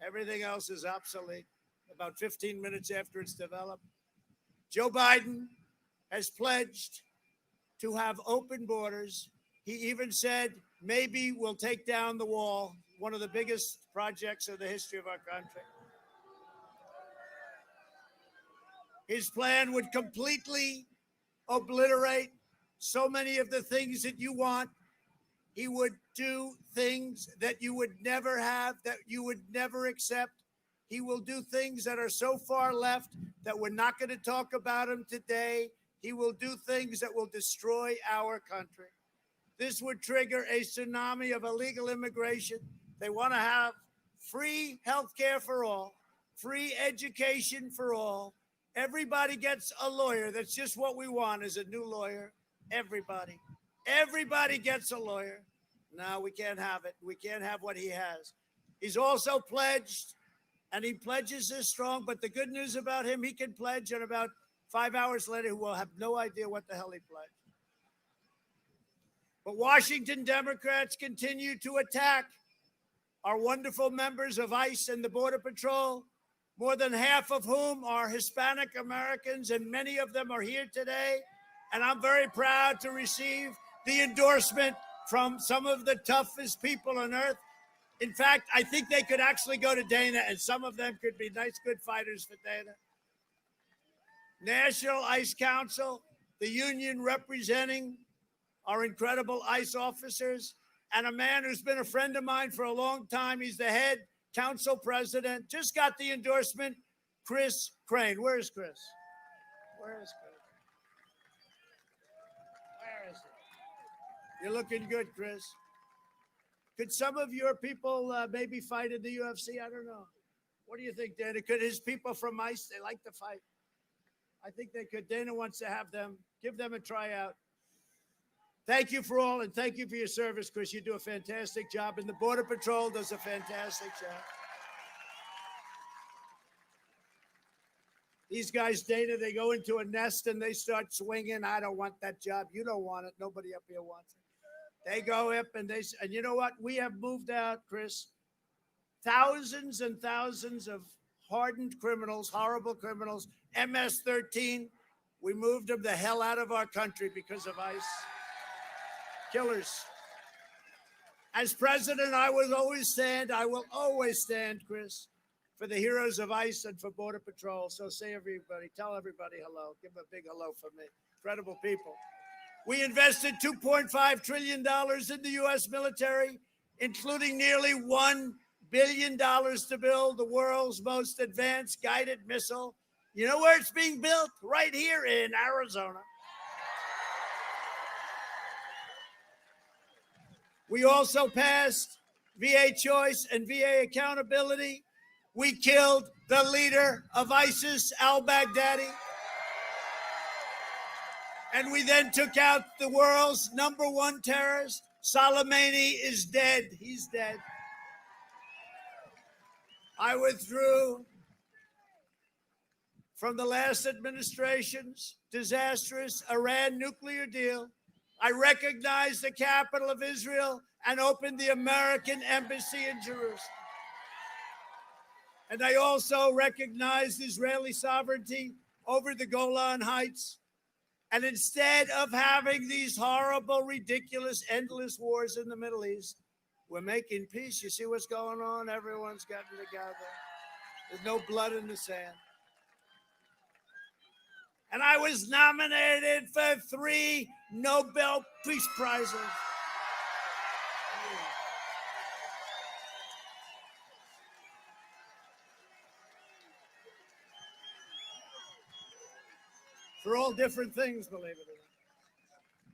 Everything else is obsolete about 15 minutes after it's developed. Joe Biden has pledged to have open borders. He even said, maybe we'll take down the wall, one of the biggest projects of the history of our country. His plan would completely obliterate so many of the things that you want. He would do things that you would never have, that you would never accept. He will do things that are so far left that we're not going to talk about him today. He will do things that will destroy our country. This would trigger a tsunami of illegal immigration. They want to have free health care for all, free education for all. Everybody gets a lawyer. That's just what we want is a new lawyer. Everybody gets a lawyer. No, we can't have it. We can't have what he has. He's also pledged, and he pledges this strong, but the good news about him, he can pledge, and about 5 hours later, he will have no idea what the hell he pledged. But Washington Democrats continue to attack our wonderful members of ICE and the Border Patrol, more than half of whom are Hispanic Americans, and many of them are here today. And I'm very proud to receive the endorsement from some of the toughest people on earth. In fact, I think they could actually go to Dana, and some of them could be nice, good fighters for Dana. National ICE Council, the union representing our incredible ICE officers, and a man who's been a friend of mine for a long time. He's the head council president. Just got the endorsement, Chris Crane. Where is Chris? Where is Chris? Where is he? You're looking good, Chris. Could some of your people maybe fight in the UFC? I don't know. What do you think, Dana? Could his people from ICE, they like to fight? I think they could. Dana wants to have them, give them a tryout. Thank you for all, and thank you for your service, Chris. You do a fantastic job, and the Border Patrol does a fantastic job. These guys, Dana, they go into a nest and they start swinging. I don't want that job. You don't want it. Nobody up here wants it. They go up and and you know what? We have moved out, Chris, thousands and thousands of hardened criminals, horrible criminals, MS-13. We moved them the hell out of our country because of ICE. Killers. As president, I will always stand, Chris, for the heroes of ICE and for Border Patrol. So tell everybody hello. Give them a big hello for me. Incredible people. We invested $2.5 trillion in the U.S. military, including nearly $1 billion to build the world's most advanced guided missile. You know where it's being built? Right here in Arizona. We also passed VA choice and VA accountability. We killed the leader of ISIS, al-Baghdadi. And we then took out the world's #1 terrorist. Soleimani is dead. He's dead. I withdrew from the last administration's disastrous Iran nuclear deal. I recognized the capital of Israel and opened the American embassy in Jerusalem. And I also recognized Israeli sovereignty over the Golan Heights. And instead of having these horrible, ridiculous, endless wars in the Middle East, we're making peace. You see what's going on? Everyone's gotten together. There's no blood in the sand. And I was nominated for 3 Nobel Peace Prizes. For all different things, believe it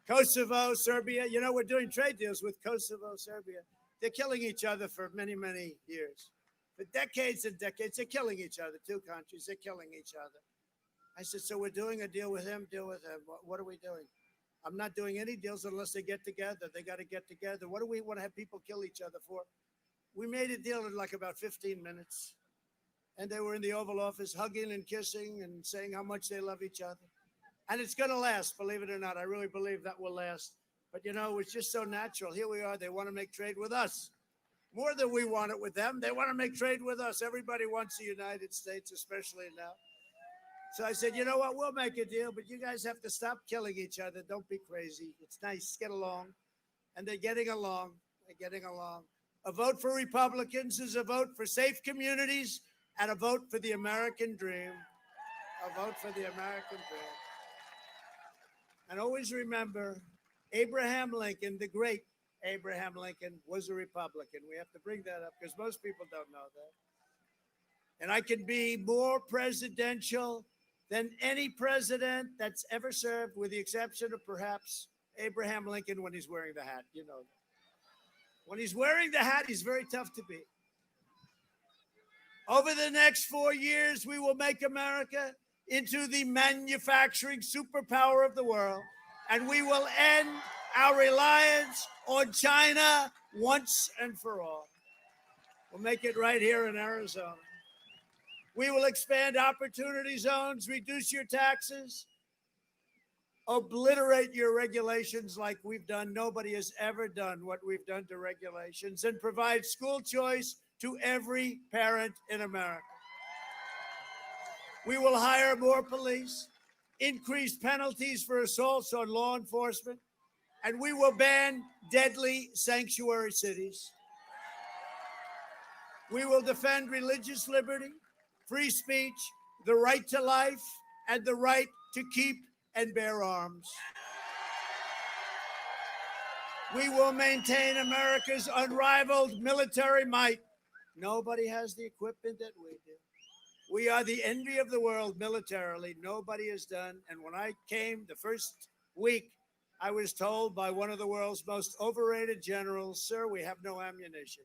or not. Kosovo, Serbia, we're doing trade deals with Kosovo, Serbia. They're killing each other for many, many years. For decades and decades, they're killing each other. 2 countries, they're killing each other. I said, so we're doing a deal with him, deal with him. What are we doing? I'm not doing any deals unless they get together. They got to get together. What do we want to have people kill each other for? We made a deal in like about 15 minutes. And they were in the Oval Office hugging and kissing and saying how much they love each other. And it's going to last, believe it or not. I really believe that will last. But, it's just so natural. Here we are. They want to make trade with us. More than we want it with them. They want to make trade with us. Everybody wants the United States, especially now. So I said, you know what? We'll make a deal, but you guys have to stop killing each other. Don't be crazy. It's nice. Get along. And they're getting along. They're getting along. A vote for Republicans is a vote for safe communities and a vote for the American dream. A vote for the American dream. And always remember, Abraham Lincoln, the great Abraham Lincoln, was a Republican. We have to bring that up because most people don't know that. And I can be more presidential than any president that's ever served, with the exception of perhaps Abraham Lincoln when he's wearing the hat. You know that. When he's wearing the hat, he's very tough to beat. Over the next 4 years, we will make America into the manufacturing superpower of the world, and we will end our reliance on China once and for all. We'll make it right here in Arizona. We will expand opportunity zones, reduce your taxes, obliterate your regulations like we've done. Nobody has ever done what we've done to regulations, and provide school choice to every parent in America. We will hire more police, increase penalties for assaults on law enforcement, and we will ban deadly sanctuary cities. We will defend religious liberty, free speech, the right to life, and the right to keep and bear arms. We will maintain America's unrivaled military might. Nobody has the equipment that we do. We are the envy of the world militarily. Nobody has done. And when I came the first week, I was told by one of the world's most overrated generals, sir, we have no ammunition.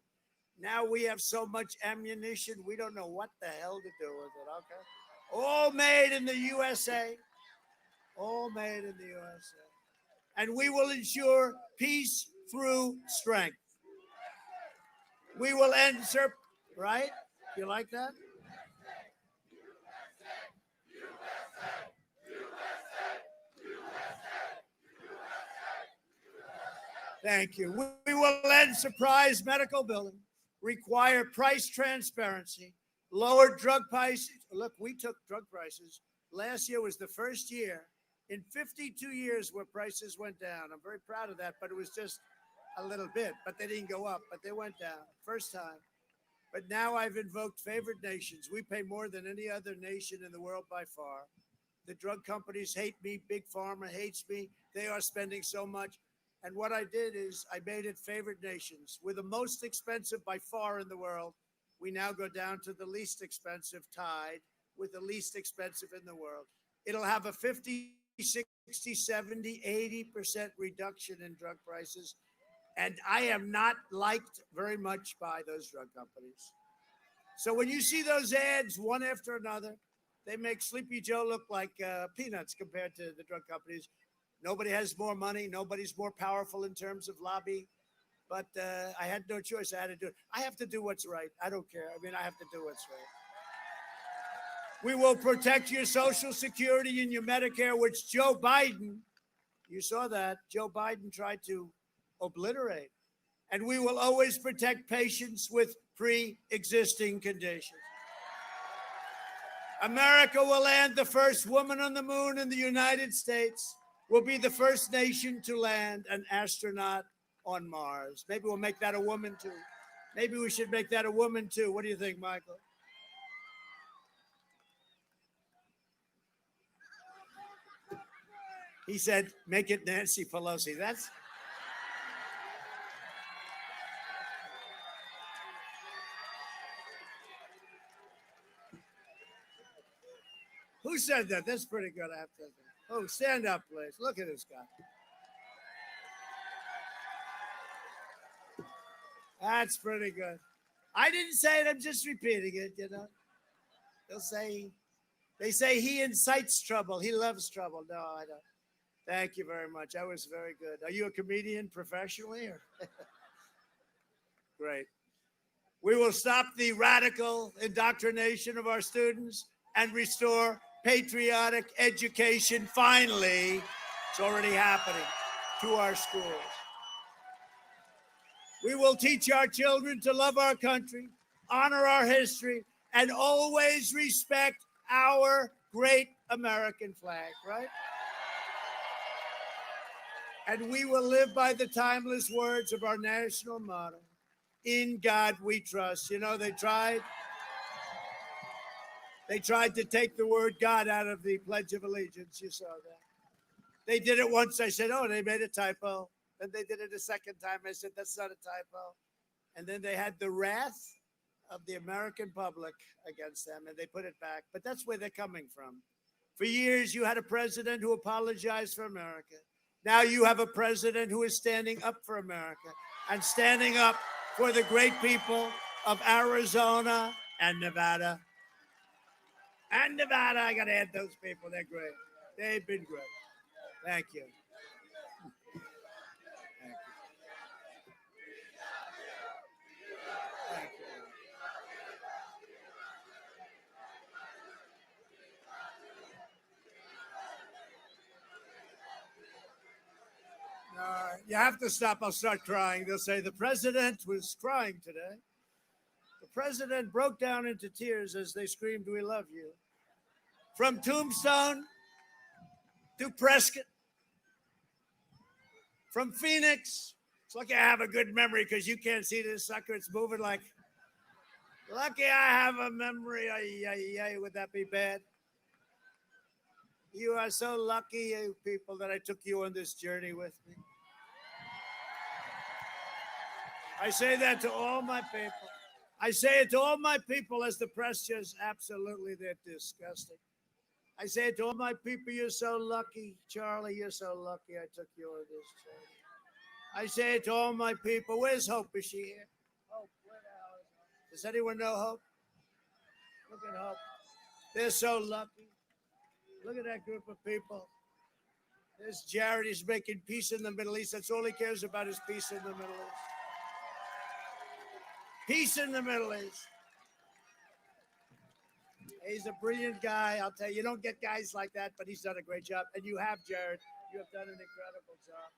Now we have so much ammunition, we don't know what the hell to do with it, okay? All made in the USA. All made in the USA. And we will ensure peace through strength. We will end, right? You like that? Thank you. We will end surprise medical billing, require price transparency, lower drug prices. Look, we took drug prices last year was the first year in 52 years where prices went down. I'm very proud of that, but it was just a little bit. But they didn't go up, but they went down. First time. But now I've invoked favored nations. We pay more than any other nation in the world by far. The drug companies hate me. Big Pharma hates me. They are spending so much. And what I did is I made it favored nations. We're the most expensive by far in the world. We now go down to the least expensive, tied with the least expensive in the world. It'll have a 50, 60, 70, 80% reduction in drug prices. And I am not liked very much by those drug companies. So when you see those ads one after another, they make Sleepy Joe look like peanuts compared to the drug companies. Nobody has more money. Nobody's more powerful in terms of lobby. But I had no choice. I had to do it. I have to do what's right. I don't care. I mean, I have to do what's right. We will protect your Social Security and your Medicare, which Joe Biden, you saw that, Joe Biden tried to obliterate. And we will always protect patients with pre-existing conditions. America will land the first woman on the moon in the United States. We'll be the first nation to land an astronaut on Mars. Maybe we'll make that a woman too. Maybe we should make that a woman too. What do you think, Michael? He said, make it Nancy Pelosi. That's... Who said that? That's pretty good. I have to say. Oh, stand up, please. Look at this guy. That's pretty good. I didn't say it. I'm just repeating it, you know. They say he incites trouble. He loves trouble. No, I don't. Thank you very much. That was very good. Are you a comedian professionally? Or? Great. We will stop the radical indoctrination of our students and restore patriotic education. Finally, it's already happening, to our schools. We will teach our children to love our country, honor our history, and always respect our great American flag, right? And we will live by the timeless words of our national motto, in God we trust. You know, they tried to take the word God out of the Pledge of Allegiance. You saw that. They did it once. I said, oh, they made a typo. Then they did it a second time. I said, that's not a typo. And then they had the wrath of the American public against them, and they put it back. But that's where they're coming from. For years, you had a president who apologized for America. Now you have a president who is standing up for America and standing up for the great people of Arizona and Nevada. And Nevada, I got to add those people. They're great. They've been great. Thank you. Thank you. Thank you. You have to stop. I'll start crying. They'll say the president was crying today. The president broke down into tears as they screamed, "We love you." From Tombstone to Prescott, from Phoenix. It's lucky I have a good memory because you can't see this sucker. It's moving like, lucky I have a memory. Would that be bad? You are so lucky, you people, that I took you on this journey with me. I say that to all my people. I say it to all my people as the press just absolutely, they're disgusting. I say it to all my people, you're so lucky. Charlie, you're so lucky I took you on this journey. I say it to all my people. Where's Hope? Is she here? Hope, where the hell is Hope? Does anyone know Hope? Look at Hope. They're so lucky. Look at that group of people. There's Jared. He's making peace in the Middle East. That's all he cares about is peace in the Middle East. Peace in the Middle East. He's a brilliant guy. I'll tell you, you don't get guys like that, but he's done a great job. And you have, Jared. You have done an incredible job.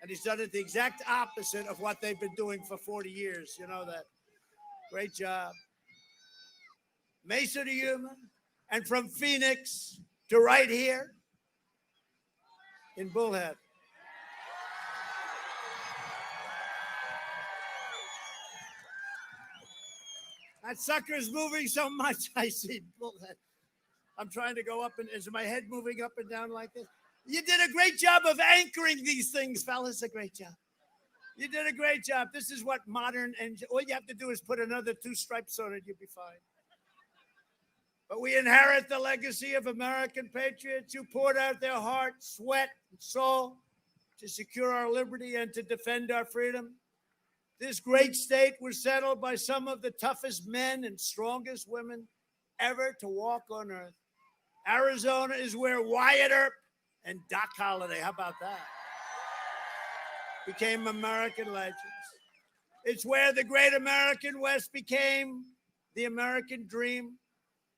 And he's done it the exact opposite of what they've been doing for 40 years. You know that. Great job. Mesa to Yuma. And from Phoenix to right here in Bullhead. That sucker is moving so much, I see Bullhead. I'm trying to go up, and is my head moving up and down like this? You did a great job of anchoring these things, fellas. A great job. You did a great job. This is what modern, and all you have to do is put another 2 stripes on it, you'll be fine. But we inherit the legacy of American patriots who poured out their heart, sweat, and soul to secure our liberty and to defend our freedom. This great state was settled by some of the toughest men and strongest women ever to walk on earth. Arizona is where Wyatt Earp and Doc Holliday, how about that, became American legends. It's where the great American West became the American dream.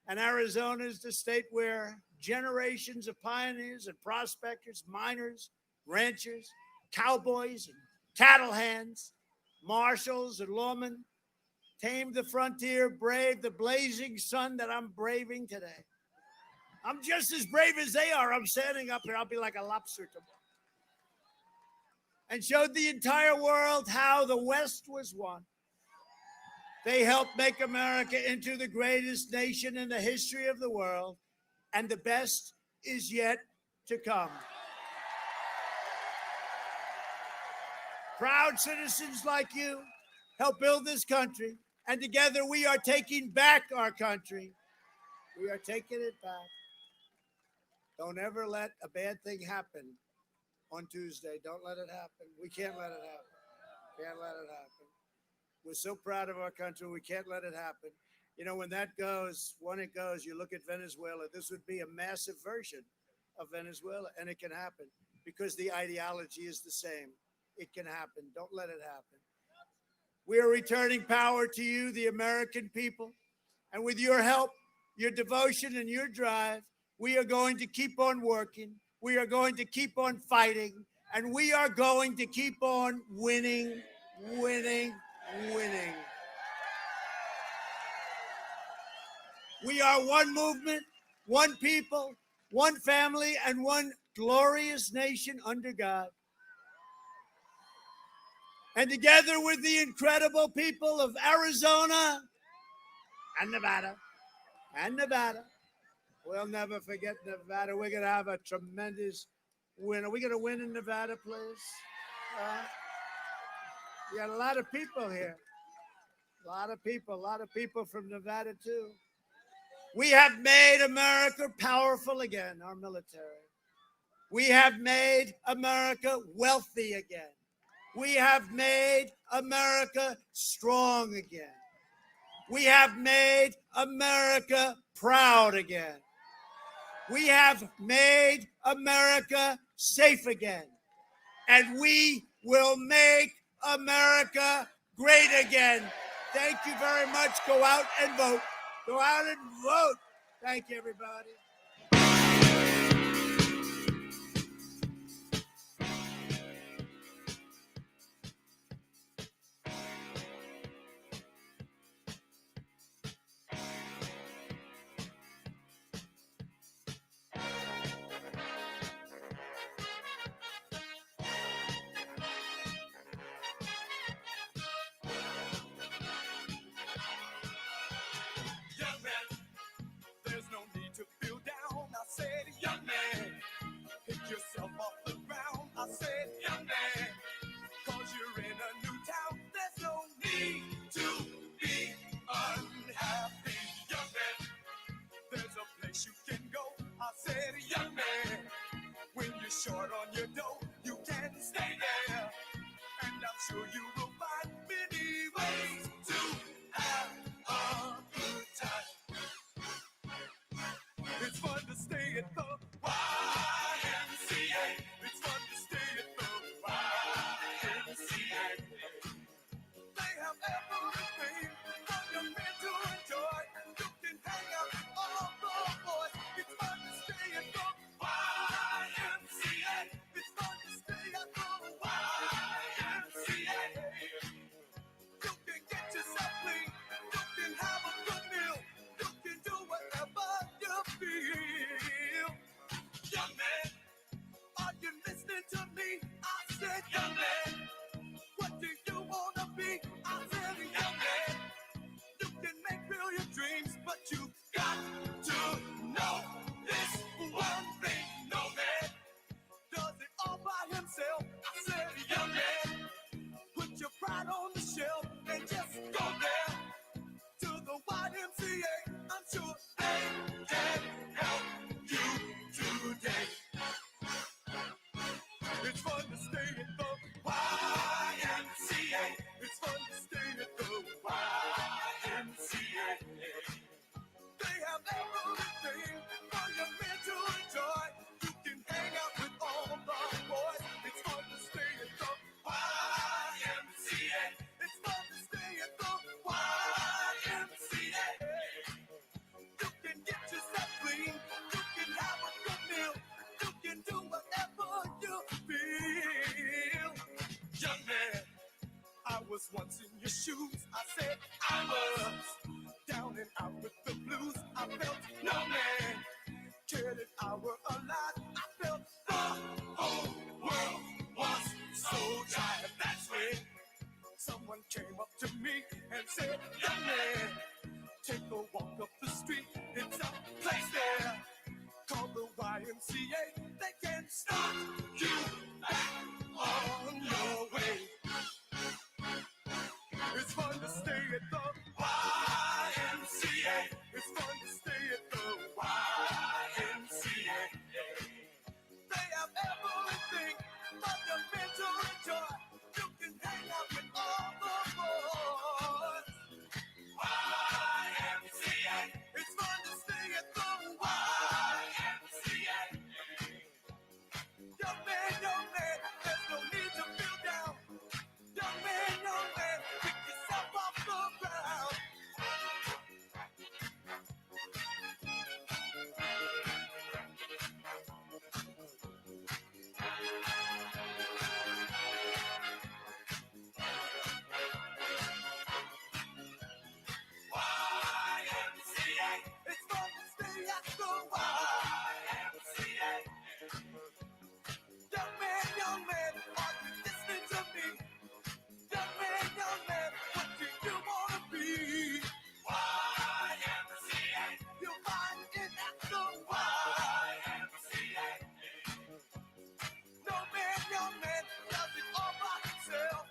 And Arizona is the state where generations of pioneers and prospectors, miners, ranchers, cowboys, and cattle hands, marshals and lawmen tamed the frontier, braved the blazing sun that I'm braving today. I'm just as brave as they are. I'm standing up here. I'll be like a lobster tomorrow. And showed the entire world how the West was won. They helped make America into the greatest nation in the history of the world, and the best is yet to come. Proud citizens like you help build this country, and together we are taking back our country. We are taking it back. Don't ever let a bad thing happen on Tuesday. Don't let it happen. We can't let it happen. Can't let it happen. We're so proud of our country. We can't let it happen. You know, when it goes, you look at Venezuela, this would be a massive version of Venezuela, and it can happen because the ideology is the same. It can happen. Don't let it happen. We are returning power to you, the American people, and with your help, your devotion, and your drive, we are going to keep on working. We are going to keep on fighting, and we are going to keep on winning, winning, winning. We are one movement, one people, one family, and one glorious nation under God. And together with the incredible people of Arizona and Nevada, we'll never forget Nevada. We're going to have a tremendous win. Are we going to win in Nevada, please? You got a lot of people here. A lot of people from Nevada, too. We have made America powerful again, our military. We have made America wealthy again. We have made America strong again. We have made America proud again. We have made America safe again. And we will make America great again. Thank you very much. Go out and vote. Go out and vote. Thank you, everybody. Young man, there's no need to feel Young man, take a walk up the street. It's a place there called the YMCA. They can start you back on your way. It's fun to stay at the YMCA. It's fun to stay at the YMCA. They have everything but the mental joy. You can hang out with all the boys. YMCA. It's fun to stay at the YMCA. Young man, there's no need to feel down. Young man, pick yourself off the ground. YMCA. It's fun to stay at the YMCA. Young man, are you listening to me? Young man, what do you wanna be? YMCA. You'll find it at the YMCA. No man, does it all by himself.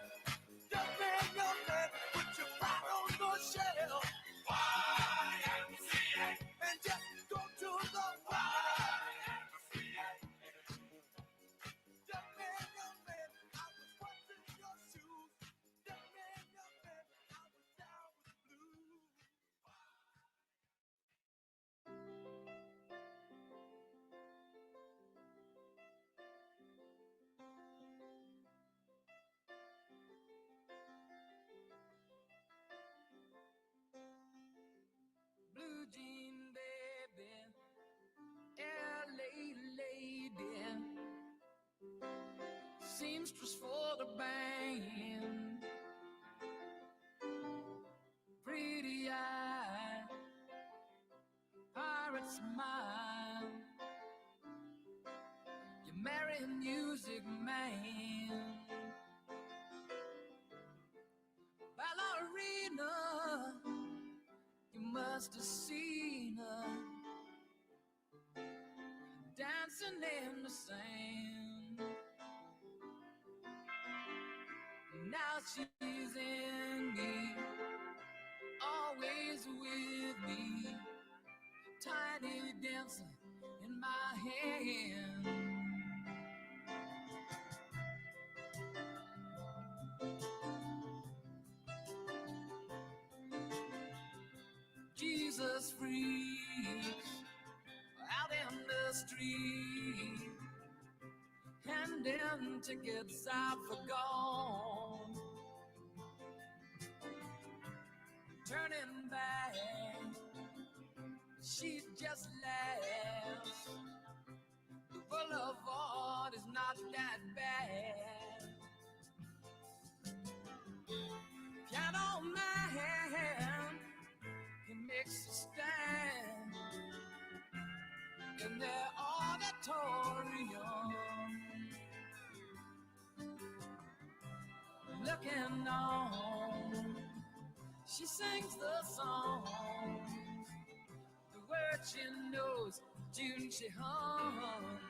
Young man, put your pride on the shelf. YMCA. And just go to the YMCA. Young man, I was once in your shoes. Young man, I was down with the blues. Blue jean baby, LA lady, seamstress for the band, pretty eye, pirate smile, you marry a music man, ballerina, you must have seen her dancing in the sand. Now she's in me, always with me, tiny dancer in my hand. Jesus freaks out in the street, handing tickets out for gone. Turning back, she just laughs. The boulevard is not that bad. Piano man, he makes a stand in their auditorium, looking on. She sings the songs, the words she knows, tune she hums.